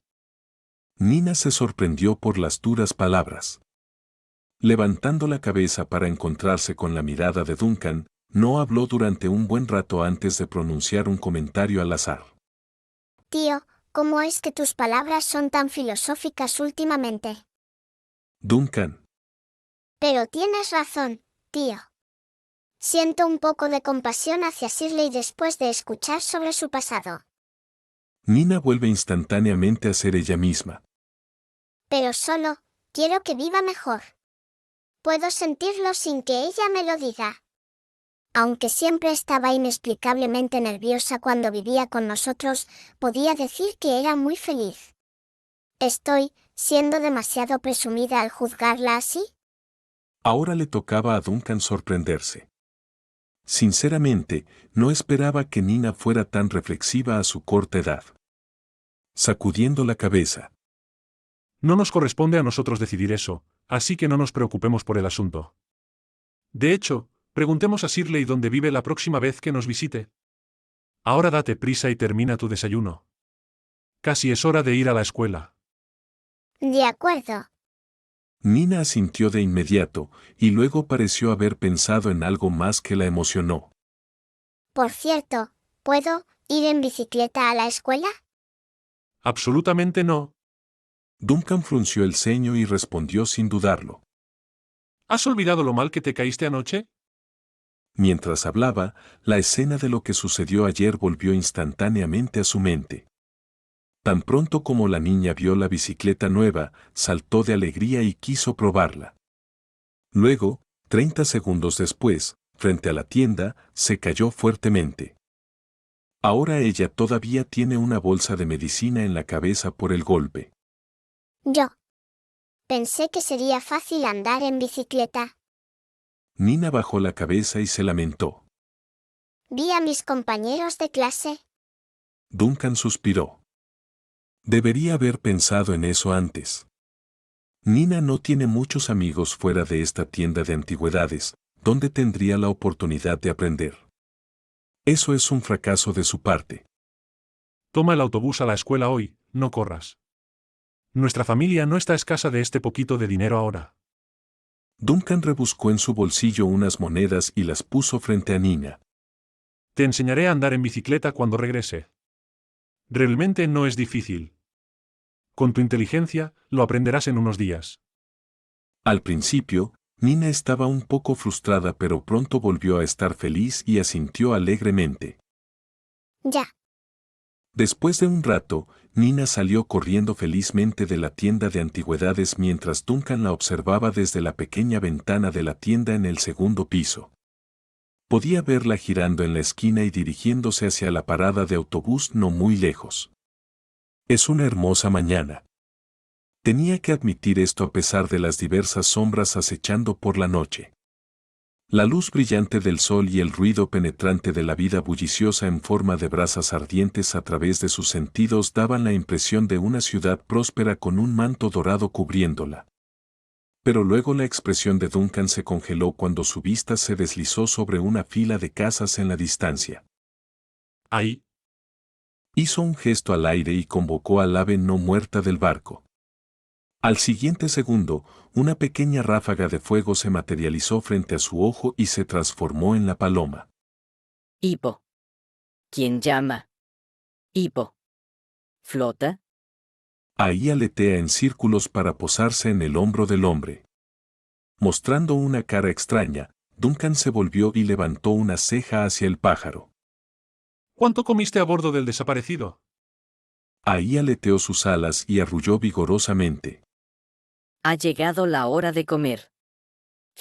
Nina se sorprendió por las duras palabras. Levantando la cabeza para encontrarse con la mirada de Duncan, no habló durante un buen rato antes de pronunciar un comentario al azar. Tío, ¿cómo es que tus palabras son tan filosóficas últimamente? Duncan. Pero tienes razón, tío. Siento un poco de compasión hacia Shirley después de escuchar sobre su pasado. Nina vuelve instantáneamente a ser ella misma. Pero solo, quiero que viva mejor. Puedo sentirlo sin que ella me lo diga. Aunque siempre estaba inexplicablemente nerviosa cuando vivía con nosotros, podía decir que era muy feliz. ¿Estoy siendo demasiado presumida al juzgarla así? Ahora le tocaba a Duncan sorprenderse. Sinceramente, no esperaba que Nina fuera tan reflexiva a su corta edad. Sacudiendo la cabeza. No nos corresponde a nosotros decidir eso, así que no nos preocupemos por el asunto. De hecho, preguntemos a Shirley dónde vive la próxima vez que nos visite. Ahora date prisa y termina tu desayuno. Casi es hora de ir a la escuela. De acuerdo. Nina asintió de inmediato, y luego pareció haber pensado en algo más que la emocionó. Por cierto, ¿puedo ir en bicicleta a la escuela? Absolutamente no. Duncan frunció el ceño y respondió sin dudarlo. ¿Has olvidado lo mal que te caíste anoche? Mientras hablaba, la escena de lo que sucedió ayer volvió instantáneamente a su mente. Tan pronto como la niña vio la bicicleta nueva, saltó de alegría y quiso probarla. Luego, 30 segundos después, frente a la tienda, se cayó fuertemente. Ahora ella todavía tiene una bolsa de medicina en la cabeza por el golpe. Yo. Pensé que sería fácil andar en bicicleta. Nina bajó la cabeza y se lamentó. Vi a mis compañeros de clase. Duncan suspiró. Debería haber pensado en eso antes. Nina no tiene muchos amigos fuera de esta tienda de antigüedades, donde tendría la oportunidad de aprender. Eso es un fracaso de su parte. Toma el autobús a la escuela hoy, no corras. Nuestra familia no está escasa de este poquito de dinero ahora. Duncan rebuscó en su bolsillo unas monedas y las puso frente a Nina. Te enseñaré a andar en bicicleta cuando regrese. Realmente no es difícil. Con tu inteligencia, lo aprenderás en unos días. Al principio, Nina estaba un poco frustrada, pero pronto volvió a estar feliz y asintió alegremente. Ya. Después de un rato, Nina salió corriendo felizmente de la tienda de antigüedades mientras Duncan la observaba desde la pequeña ventana de la tienda en el segundo piso. Podía verla girando en la esquina y dirigiéndose hacia la parada de autobús no muy lejos. Es una hermosa mañana. Tenía que admitir esto a pesar de las diversas sombras acechando por la noche. La luz brillante del sol y el ruido penetrante de la vida bulliciosa en forma de brasas ardientes a través de sus sentidos daban la impresión de una ciudad próspera con un manto dorado cubriéndola. Pero luego la expresión de Duncan se congeló cuando su vista se deslizó sobre una fila de casas en la distancia. Ahí. Hizo un gesto al aire y convocó al ave no muerta del barco. Al siguiente segundo, una pequeña ráfaga de fuego se materializó frente a su ojo y se transformó en la paloma. Hipo. ¿Quién llama? Hipo. ¿Flota? Ahí aletea en círculos para posarse en el hombro del hombre. Mostrando una cara extraña, Duncan se volvió y levantó una ceja hacia el pájaro. ¿Cuánto comiste a bordo del desaparecido? Ahí aleteó sus alas y arrulló vigorosamente. Ha llegado la hora de comer.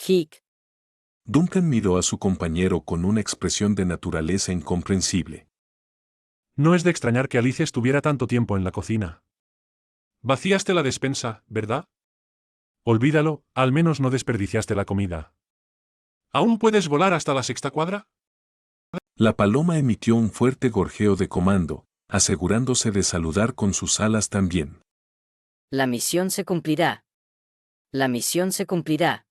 Hic. Duncan miró a su compañero con una expresión de naturaleza incomprensible. No es de extrañar que Alicia estuviera tanto tiempo en la cocina. Vaciaste la despensa, ¿verdad? Olvídalo, al menos no desperdiciaste la comida. ¿Aún puedes volar hasta la sexta cuadra? La paloma emitió un fuerte gorjeo de comando, asegurándose de saludar con sus alas también. La misión se cumplirá. La misión se cumplirá.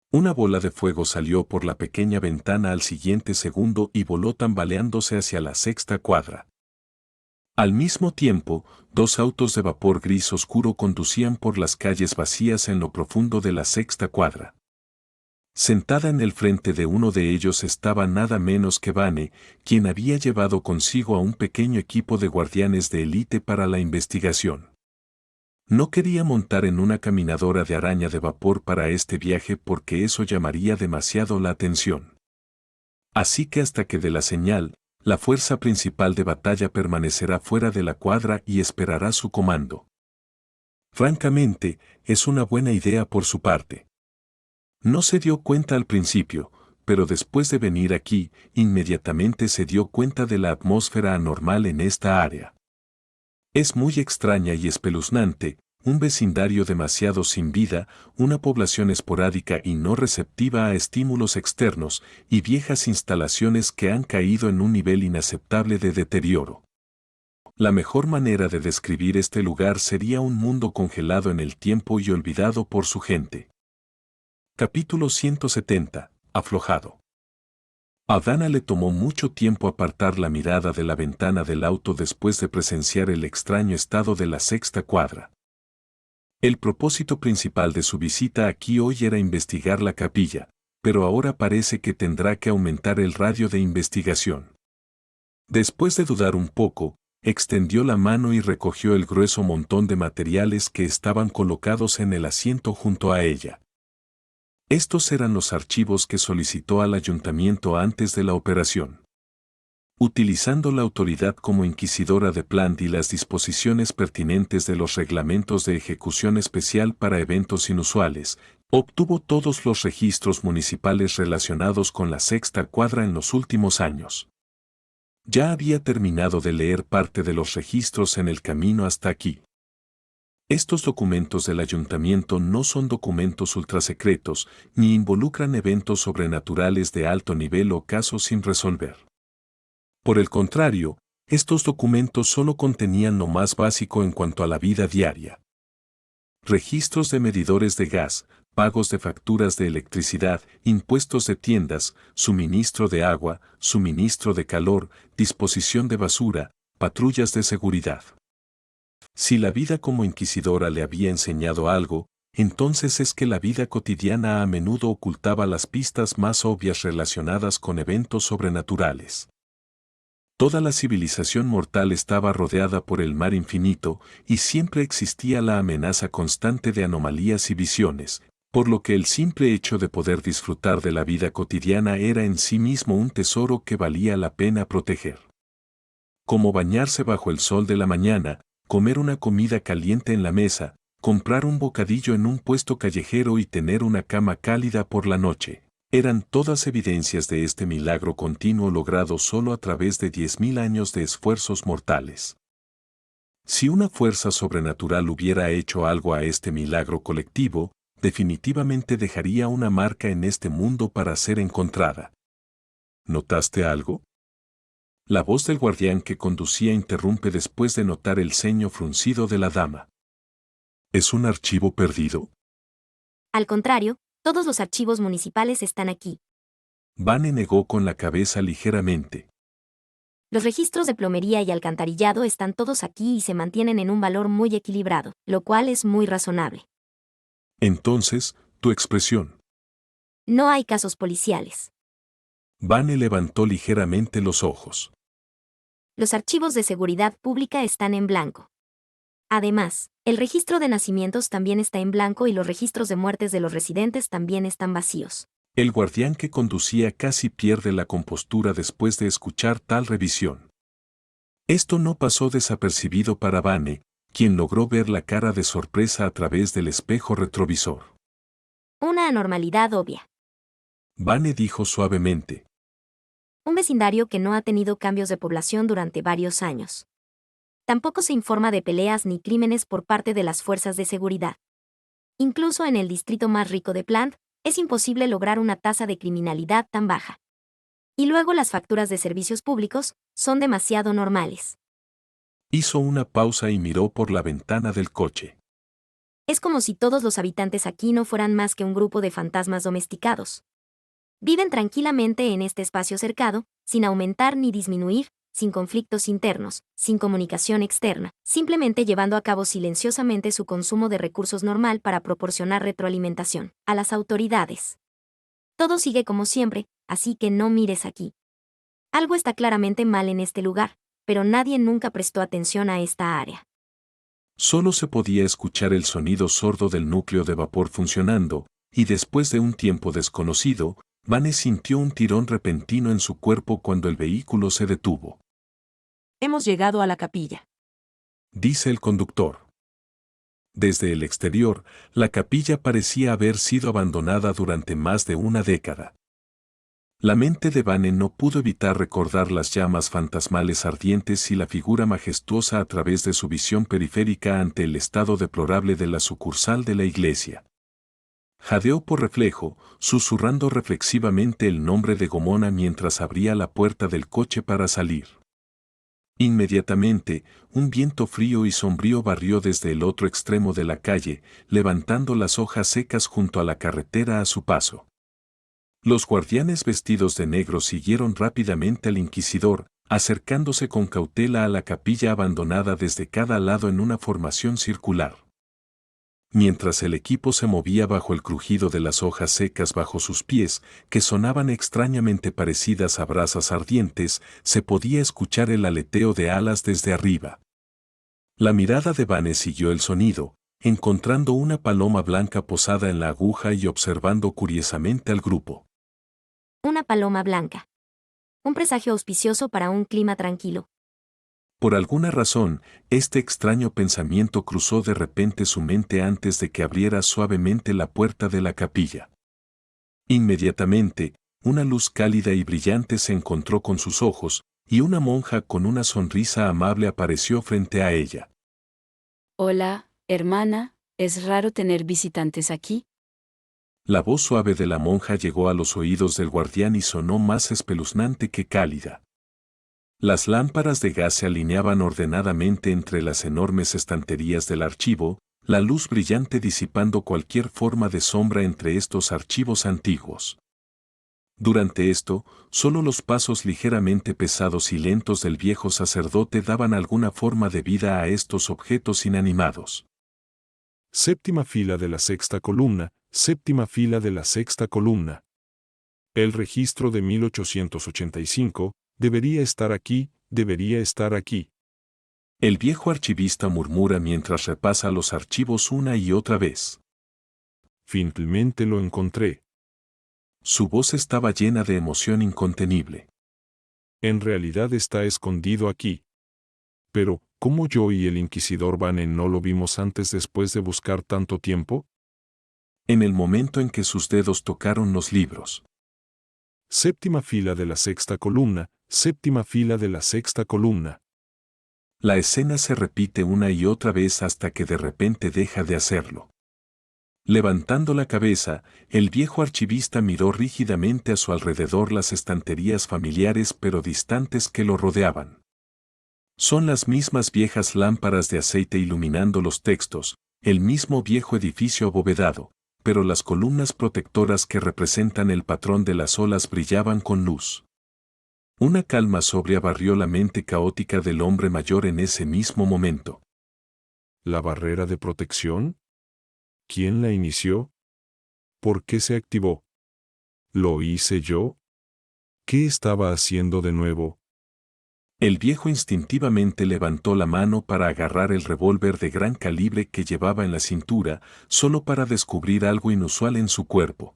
Una bola de fuego salió por la pequeña ventana al siguiente segundo y voló tambaleándose hacia la sexta cuadra. Al mismo tiempo, dos autos de vapor gris oscuro conducían por las calles vacías en lo profundo de la sexta cuadra. Sentada en el frente de uno de ellos estaba nada menos que Vane, quien había llevado consigo a un pequeño equipo de guardianes de élite para la investigación. No quería montar en una caminadora de araña de vapor para este viaje porque eso llamaría demasiado la atención. Así que hasta que dé la señal, la fuerza principal de batalla permanecerá fuera de la cuadra y esperará su comando. Francamente, es una buena idea por su parte. No se dio cuenta al principio, pero después de venir aquí, inmediatamente se dio cuenta de la atmósfera anormal en esta área. Es muy extraña y espeluznante, un vecindario demasiado sin vida, una población esporádica y no receptiva a estímulos externos, y viejas instalaciones que han caído en un nivel inaceptable de deterioro. La mejor manera de describir este lugar sería un mundo congelado en el tiempo y olvidado por su gente. Capítulo 170. Aflojado. A Dana le tomó mucho tiempo apartar la mirada de la ventana del auto después de presenciar el extraño estado de la sexta cuadra. El propósito principal de su visita aquí hoy era investigar la capilla, pero ahora parece que tendrá que aumentar el radio de investigación. Después de dudar un poco, extendió la mano y recogió el grueso montón de materiales que estaban colocados en el asiento junto a ella. Estos eran los archivos que solicitó al ayuntamiento antes de la operación. Utilizando la autoridad como inquisidora de Plant y las disposiciones pertinentes de los reglamentos de ejecución especial para eventos inusuales, obtuvo todos los registros municipales relacionados con la sexta cuadra en los últimos años. Ya había terminado de leer parte de los registros en el camino hasta aquí. Estos documentos del ayuntamiento no son documentos ultrasecretos, ni involucran eventos sobrenaturales de alto nivel o casos sin resolver. Por el contrario, estos documentos solo contenían lo más básico en cuanto a la vida diaria. Registros de medidores de gas, pagos de facturas de electricidad, impuestos de tiendas, suministro de agua, suministro de calor, disposición de basura, patrullas de seguridad. Si la vida como inquisidora le había enseñado algo, entonces es que la vida cotidiana a menudo ocultaba las pistas más obvias relacionadas con eventos sobrenaturales. Toda la civilización mortal estaba rodeada por el mar infinito y siempre existía la amenaza constante de anomalías y visiones, por lo que el simple hecho de poder disfrutar de la vida cotidiana era en sí mismo un tesoro que valía la pena proteger. Como bañarse bajo el sol de la mañana, comer una comida caliente en la mesa, comprar un bocadillo en un puesto callejero y tener una cama cálida por la noche. Eran todas evidencias de este milagro continuo logrado solo a través de 10.000 años de esfuerzos mortales. Si una fuerza sobrenatural hubiera hecho algo a este milagro colectivo, definitivamente dejaría una marca en este mundo para ser encontrada. ¿Notaste algo? La voz del guardián que conducía interrumpe después de notar el ceño fruncido de la dama. ¿Es un archivo perdido? Al contrario, todos los archivos municipales están aquí. Vane negó con la cabeza ligeramente. Los registros de plomería y alcantarillado están todos aquí y se mantienen en un valor muy equilibrado, lo cual es muy razonable. Entonces, tu expresión. No hay casos policiales. Vane levantó ligeramente los ojos. Los archivos de seguridad pública están en blanco. Además, el registro de nacimientos también está en blanco y los registros de muertes de los residentes también están vacíos. El guardián que conducía casi pierde la compostura después de escuchar tal revisión. Esto no pasó desapercibido para Vane, quien logró ver la cara de sorpresa a través del espejo retrovisor. Una anormalidad obvia. Vane dijo suavemente. Un vecindario que no ha tenido cambios de población durante varios años. Tampoco se informa de peleas ni crímenes por parte de las fuerzas de seguridad. Incluso en el distrito más rico de Plant, es imposible lograr una tasa de criminalidad tan baja. Y luego las facturas de servicios públicos son demasiado normales. Hizo una pausa y miró por la ventana del coche. Es como si todos los habitantes aquí no fueran más que un grupo de fantasmas domesticados. Viven tranquilamente en este espacio cercado, sin aumentar ni disminuir, sin conflictos internos, sin comunicación externa, simplemente llevando a cabo silenciosamente su consumo de recursos normal para proporcionar retroalimentación a las autoridades. Todo sigue como siempre, así que no mires aquí. Algo está claramente mal en este lugar, pero nadie nunca prestó atención a esta área. Solo se podía escuchar el sonido sordo del núcleo de vapor funcionando, y después de un tiempo desconocido, Vane sintió un tirón repentino en su cuerpo cuando el vehículo se detuvo. Hemos llegado a la capilla, dice el conductor. Desde el exterior, la capilla parecía haber sido abandonada durante más de una década. La mente de Vane no pudo evitar recordar las llamas fantasmales ardientes y la figura majestuosa a través de su visión periférica ante el estado deplorable de la sucursal de la iglesia. Jadeó por reflejo, susurrando reflexivamente el nombre de Gomona mientras abría la puerta del coche para salir. Inmediatamente, un viento frío y sombrío barrió desde el otro extremo de la calle, levantando las hojas secas junto a la carretera a su paso. Los guardianes vestidos de negro siguieron rápidamente al inquisidor, acercándose con cautela a la capilla abandonada desde cada lado en una formación circular. Mientras el equipo se movía bajo el crujido de las hojas secas bajo sus pies, que sonaban extrañamente parecidas a brasas ardientes, se podía escuchar el aleteo de alas desde arriba. La mirada de Vane siguió el sonido, encontrando una paloma blanca posada en la aguja y observando curiosamente al grupo. Una paloma blanca. Un presagio auspicioso para un clima tranquilo. Por alguna razón, este extraño pensamiento cruzó de repente su mente antes de que abriera suavemente la puerta de la capilla. Inmediatamente, una luz cálida y brillante se encontró con sus ojos, y una monja con una sonrisa amable apareció frente a ella. Hola, Hermana, ¿es raro tener visitantes aquí? La voz suave de la monja llegó a los oídos del guardián y sonó más espeluznante que cálida. Las lámparas de gas se alineaban ordenadamente entre las enormes estanterías del archivo, la luz brillante disipando cualquier forma de sombra entre estos archivos antiguos. Durante esto, solo los pasos ligeramente pesados y lentos del viejo sacerdote daban alguna forma de vida a estos objetos inanimados. Séptima fila de la sexta columna, séptima fila de la sexta columna. El registro de 1885, debería estar aquí, debería estar aquí. El viejo archivista murmura mientras repasa los archivos una y otra vez. Finalmente lo encontré. Su voz estaba llena de emoción incontenible. En realidad está escondido aquí. Pero, ¿cómo yo y el inquisidor Banen no lo vimos antes después de buscar tanto tiempo? En el momento en que sus dedos tocaron los libros. Séptima fila de la sexta columna, séptima fila de la sexta columna. La escena se repite una y otra vez hasta que de repente deja de hacerlo. Levantando la cabeza, el viejo archivista miró rígidamente a su alrededor las estanterías familiares pero distantes que lo rodeaban. Son las mismas viejas lámparas de aceite iluminando los textos, el mismo viejo edificio abovedado, pero las columnas protectoras que representan el patrón de las olas brillaban con luz. Una calma sobria barrió la mente caótica del hombre mayor en ese mismo momento. ¿La barrera de protección? ¿Quién la inició? ¿Por qué se activó? ¿Lo hice yo? ¿Qué estaba haciendo de nuevo? El viejo instintivamente levantó la mano para agarrar el revólver de gran calibre que llevaba en la cintura, solo para descubrir algo inusual en su cuerpo.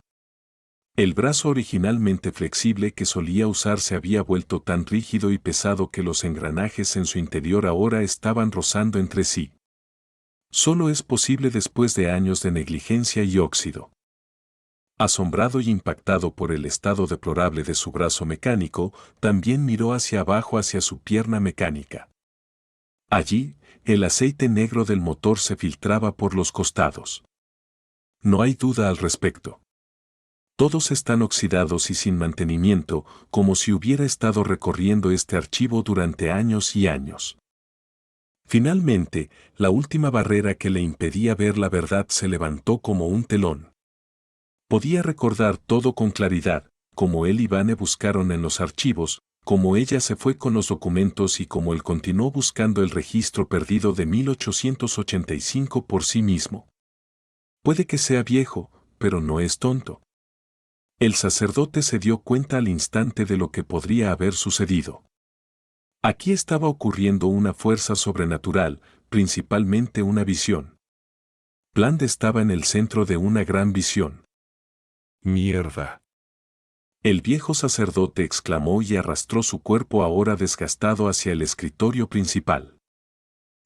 El brazo originalmente flexible que solía usar se había vuelto tan rígido y pesado que los engranajes en su interior ahora estaban rozando entre sí. Solo es posible después de años de negligencia y óxido. Asombrado y impactado por el estado deplorable de su brazo mecánico, también miró hacia abajo hacia su pierna mecánica. Allí, el aceite negro del motor se filtraba por los costados. No hay duda al respecto. Todos están oxidados y sin mantenimiento, como si hubiera estado recorriendo este archivo durante años y años. Finalmente, la última barrera que le impedía ver la verdad se levantó como un telón. Podía recordar todo con claridad, como él y Vane buscaron en los archivos, como ella se fue con los documentos y como él continuó buscando el registro perdido de 1885 por sí mismo. Puede que sea viejo, pero no es tonto. El sacerdote se dio cuenta al instante de lo que podría haber sucedido. Aquí estaba ocurriendo una fuerza sobrenatural, principalmente una visión. Bland estaba en el centro de una gran visión. ¡Mierda! El viejo sacerdote exclamó y arrastró su cuerpo ahora desgastado hacia el escritorio principal.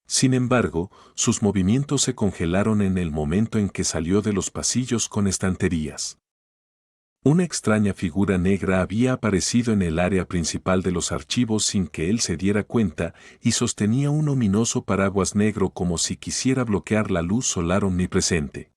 Sin embargo, sus movimientos se congelaron en el momento en que salió de los pasillos con estanterías. Una extraña figura negra había aparecido en el área principal de los archivos sin que él se diera cuenta y sostenía un ominoso paraguas negro como si quisiera bloquear la luz solar omnipresente.